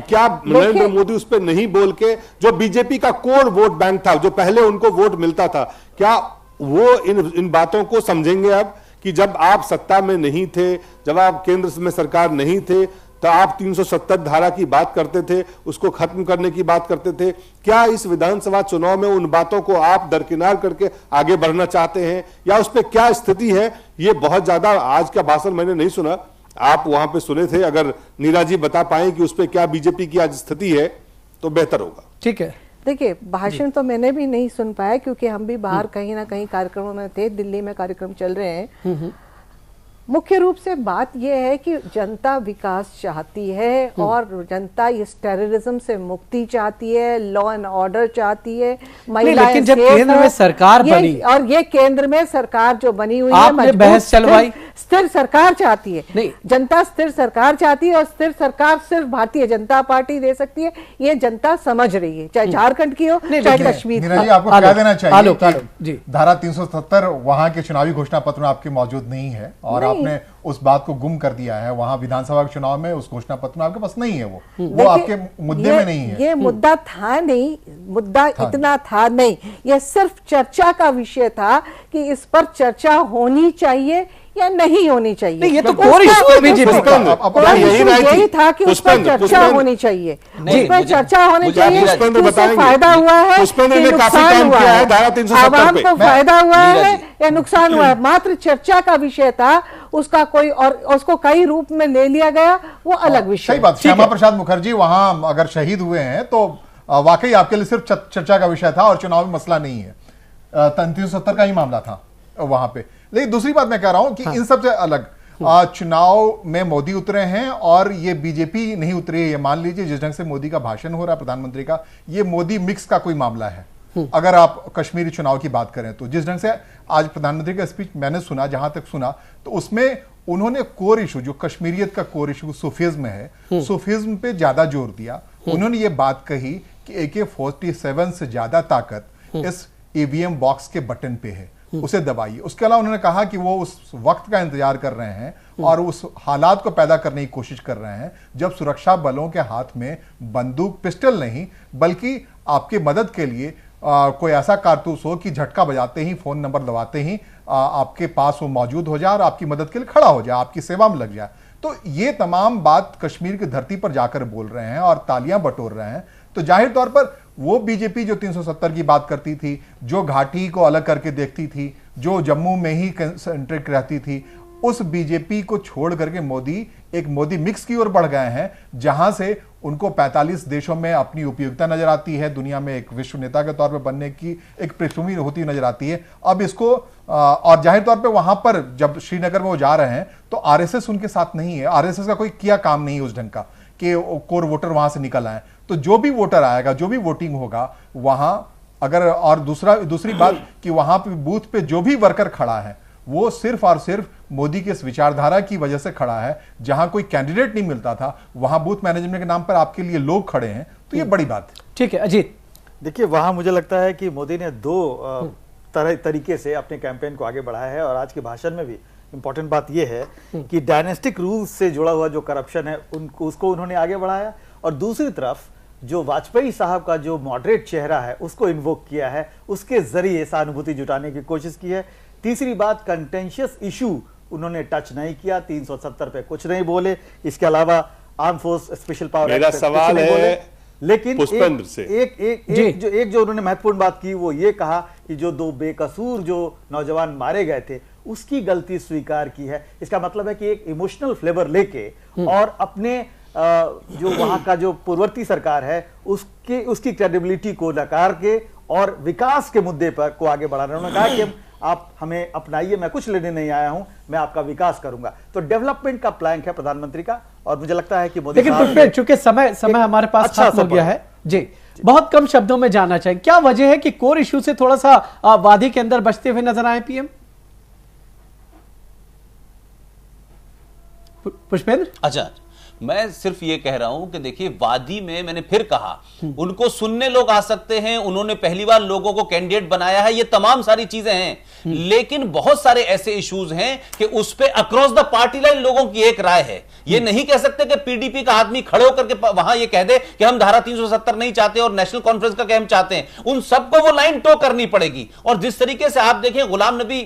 क्या नरेंद्र मोदी उस पर नहीं बोल के जो बीजेपी का कोर वोट बैंक था, जो पहले उनको वोट मिलता था, क्या वो इन बातों को समझेंगे अब कि जब आप सत्ता में नहीं थे, जब आप केंद्र में सरकार नहीं थे, तो आप 370 धारा की बात करते थे, उसको खत्म करने की बात करते थे। क्या इस विधानसभा चुनाव में उन बातों को आप दरकिनार करके आगे बढ़ना चाहते हैं या उस पर क्या स्थिति है? ये बहुत ज्यादा, आज का भाषण मैंने नहीं सुना, आप वहां पे सुने थे, अगर नीरा जी बता पाए कि उस पर क्या बीजेपी की आज स्थिति है तो बेहतर होगा। ठीक है, देखिए भाषण तो मैंने भी नहीं सुन पाया क्योंकि हम भी बाहर कहीं ना कहीं कार्यक्रमों में थे, दिल्ली में कार्यक्रम चल रहे हैं। मुख्य रूप से बात यह है कि जनता विकास चाहती है और जनता इस टेररिज्म से मुक्ति चाहती है, लॉ एंड ऑर्डर चाहती है, महिलाएं। लेकिन जब केंद्र में सरकार बनी और ये केंद्र में सरकार जो बनी हुई है, बहस चलवाई, स्थिर सरकार चाहती है, नहीं जनता स्थिर सरकार चाहती है और स्थिर सरकार सिर्फ भारतीय जनता पार्टी दे सकती है, ये जनता समझ रही है, चाहे झारखंड की हो चाहे कश्मीर की। आपको क्या देना चाहिए, धारा 370 वहां के चुनावी घोषणा पत्र में आपके मौजूद नहीं है और आपने उस बात को गुम कर दिया है। वहां विधानसभा के चुनाव में उस घोषणा पत्र में आपके पास नहीं है, वो आपके मुद्दे में नहीं है। ये मुद्दा था नहीं, मुद्दा इतना था नहीं, ये सिर्फ चर्चा का विषय था कि इस पर चर्चा होनी चाहिए या नहीं होनी चाहिए। नहीं, ये तो कोर इशू है बीजेपी का। यही था कि उस पर चर्चा होनी चाहिए, उस पर चर्चा होनी चाहिए, उससे फायदा हुआ है कि नुकसान हुआ है, आवाम को फायदा हुआ है या नुकसान हुआ है, मात्र चर्चा का विषय था, उसका कोई और उसको कई रूप में ले लिया गया, वो अलग विषय। सही बात, श्यामा प्रसाद मुखर्जी वहां अगर शहीद हुए हैं तो वाकई आपके लिए सिर्फ चर्चा का विषय था और चुनावी मसला नहीं है, 370 का ही मामला था वहां पे। लेकिन दूसरी बात मैं कह रहा हूं कि इन सबसे अलग चुनाव में मोदी उतरे हैं और ये बीजेपी नहीं उतरी है। ये मान लीजिए जिस ढंग से मोदी का भाषण हो रहा है प्रधानमंत्री का, ये मोदी मिक्स का कोई मामला है। अगर आप कश्मीरी चुनाव की बात करें तो जिस ढंग से आज प्रधानमंत्री का स्पीच मैंने सुना, जहां तक सुना, तो उसमें उन्होंने कोर इशू, जो कश्मीरियत का कोर इशू सूफिज्म है, सूफिज्म पे ज्यादा जोर दिया। उन्होंने ये बात कही कि AK-47 से ज्यादा ताकत इस ईवीएम बॉक्स के बटन पे है, उसे दबाइए। उसके अलावा उन्होंने कहा कि वो उस वक्त का इंतजार कर रहे हैं और उस हालात को पैदा करने की कोशिश कर रहे हैं जब सुरक्षा बलों के हाथ में बंदूक, पिस्टल नहीं बल्कि आपकी मदद के लिए कोई ऐसा कारतूस हो कि झटका बजाते ही, फोन नंबर दबाते ही आपके पास वो मौजूद हो जाए और आपकी मदद के लिए खड़ा हो जाए, आपकी सेवा में लग जाए। तो ये तमाम बात कश्मीर की धरती पर जाकर बोल रहे हैं और तालियां बटोर रहे हैं। तो जाहिर तौर पर वो बीजेपी जो 370 की बात करती थी, जो घाटी को अलग करके देखती थी, जो जम्मू में ही कंसंट्रेट रहती थी, उस बीजेपी को छोड़ करके मोदी एक मोदी मिक्स की ओर बढ़ गए हैं, जहां से उनको 45 देशों में अपनी उपयोगिता नजर आती है, दुनिया में एक विश्व नेता के तौर पर बनने की एक पृष्ठभूमि होती नजर आती है। अब इसको और जाहिर तौर पे वहां पर जब श्रीनगर में वो जा रहे हैं तो आरएसएस उनके साथ नहीं है, आरएसएस का कोई किया काम नहीं है उस ढंग का कि कोर वोटर वहां से निकल आए। तो जो भी वोटर आएगा, जो भी वोटिंग होगा वहां, अगर और दूसरी बात कि वहां पे बूथ पे जो भी वर्कर खड़ा है वो सिर्फ और सिर्फ मोदी की इस विचारधारा की वजह से खड़ा है। जहां कोई कैंडिडेट नहीं मिलता था, वहां बूथ मैनेजमेंट के नाम पर आपके लिए लोग खड़े हैं, तो ये बड़ी बात है। ठीक है अजीत। देखिए, वहां मुझे लगता है कि मोदी ने दो तरीके से अपने कैंपेन को आगे बढ़ाया है, और आज के भाषण में भी इंपॉर्टेंट बात यह है कि डायनेस्टिक रूल्स से जुड़ा हुआ जो करप्शन है उसको उन्होंने आगे बढ़ाया, और दूसरी तरफ जो वाजपेयी साहब का जो मॉडरेट चेहरा है उसको इन्वोक किया है, उसके जरिए सहानुभूति जुटाने की कोशिश की है। तीसरी बात, कंटेंशियस इशू उन्होंने टच नहीं किया, 370 पे कुछ नहीं बोले, इसके अलावा आर्म फोर्स स्पेशल पावर मेरा सवाल है लेकिन पुष्पेंद्र से एक जो उन्होंने महत्वपूर्ण बात की वो ये कहा कि जो 2 बेकसूर जो नौजवान मारे गए थे उसकी गलती स्वीकार की है। इसका मतलब है कि एक इमोशनल फ्लेवर लेके और अपने जो वहां का जो पूर्ववर्ती सरकार है उसकी क्रेडिबिलिटी को नकार के और विकास के मुद्दे पर को आगे बढ़ा रहे। उन्होंने कहा कि आप हमें अपनाइए, मैं कुछ लेने नहीं आया हूं, मैं आपका विकास करूंगा। तो डेवलपमेंट का प्लान है प्रधानमंत्री का, और मुझे लगता है कि मोदी लेकिन चूंकि समय हमारे पास खत्म हो गया है जी, बहुत कम शब्दों में जानना चाहिए क्या वजह है कि कोर इश्यू से थोड़ा सा वादी के अंदर बचते हुए नजर आए पीएम पुष्पेंद्र? अच्छा, मैं सिर्फ ये कह रहा हूं कि देखिए, वादी में मैंने फिर कहा उनको सुनने लोग आ सकते हैं, उन्होंने पहली बार लोगों को कैंडिडेट बनाया है, ये तमाम सारी चीजें हैं, लेकिन बहुत सारे ऐसे इश्यूज हैं कि उस पे अक्रॉस द पार्टी लाइन लोगों की एक राय है। ये नहीं कह सकते कि पीडीपी का आदमी खड़े होकर के वहां ये कह दे कि हम धारा 370 नहीं चाहते और नेशनल कॉन्फ्रेंस का क्या हम चाहते हैं। उन सबको वो लाइन टो करनी पड़ेगी। और जिस तरीके से आप देखें गुलाम नबी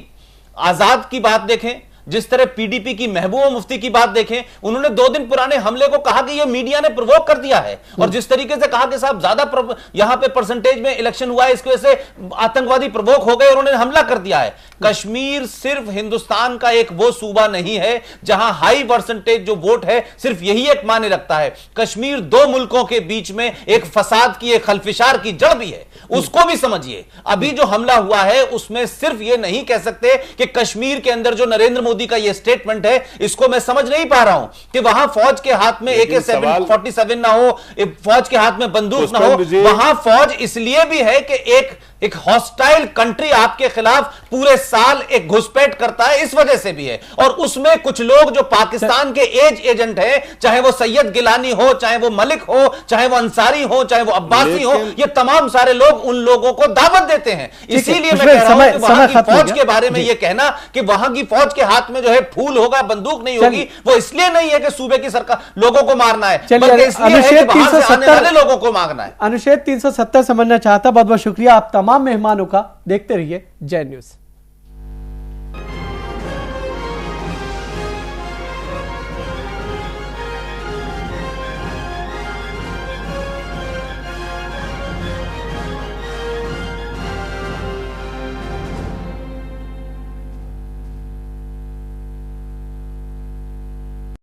आजाद की बात देखें, जिस तरह पीडीपी की महबूबा मुफ्ती की बात देखें, उन्होंने 2 दिन पुराने हमले को कहा कि यह मीडिया ने प्रोवोक कर दिया है, और जिस तरीके से कहा कि साहब ज्यादा यहां पे परसेंटेज में इलेक्शन हुआ है, इसकी वजह से आतंकवादी प्रोवोक हो गए, उन्होंने हमला कर दिया है। कश्मीर सिर्फ हिंदुस्तान का एक वो सूबा नहीं है जहां हाई परसेंटेज जो वोट है सिर्फ यही एक मायने रखता है। कश्मीर 2 मुल्कों के बीच में एक फसाद की, एक खलफिशार की जड़ भी है, उसको भी समझिए। अभी जो हमला हुआ है उसमें सिर्फ ये नहीं कह सकते कि कश्मीर के अंदर जो नरेंद्र मोदी का ये स्टेटमेंट है, इसको मैं समझ नहीं पा रहा हूं कि वहां फौज के हाथ में AK-47 ना हो, फौज के हाथ में बंदूक ना हो। वहां फौज इसलिए भी है कि एक हॉस्टाइल कंट्री आपके खिलाफ पूरे साल एक घुसपैठ करता है, इस वजह से भी है। और उसमें कुछ लोग जो पाकिस्तान के एजेंट हैं, चाहे वो सैयद गिलानी हो, चाहे वो मलिक हो, चाहे वो अंसारी हो, चाहे वो अब्बासी हो, ये तमाम सारे लोग उन लोगों को दावत देते हैं। इसीलिए मैं कह रहा हूं कि वहां की फौज के बारे में ये कहना कि वहां की फौज के हाथ में जो है फूल होगा, बंदूक नहीं होगी, वो इसलिए नहीं है कि सूबे की सरकार लोगों को मारना है, बल्कि इसलिए है कि बाहर से आने वाले लोगों को मांगना है। अनुच्छेद 370 समझना चाहता। बहुत बहुत शुक्रिया आप तमाम मेहमानों का। देखते रहिए जय न्यूज़।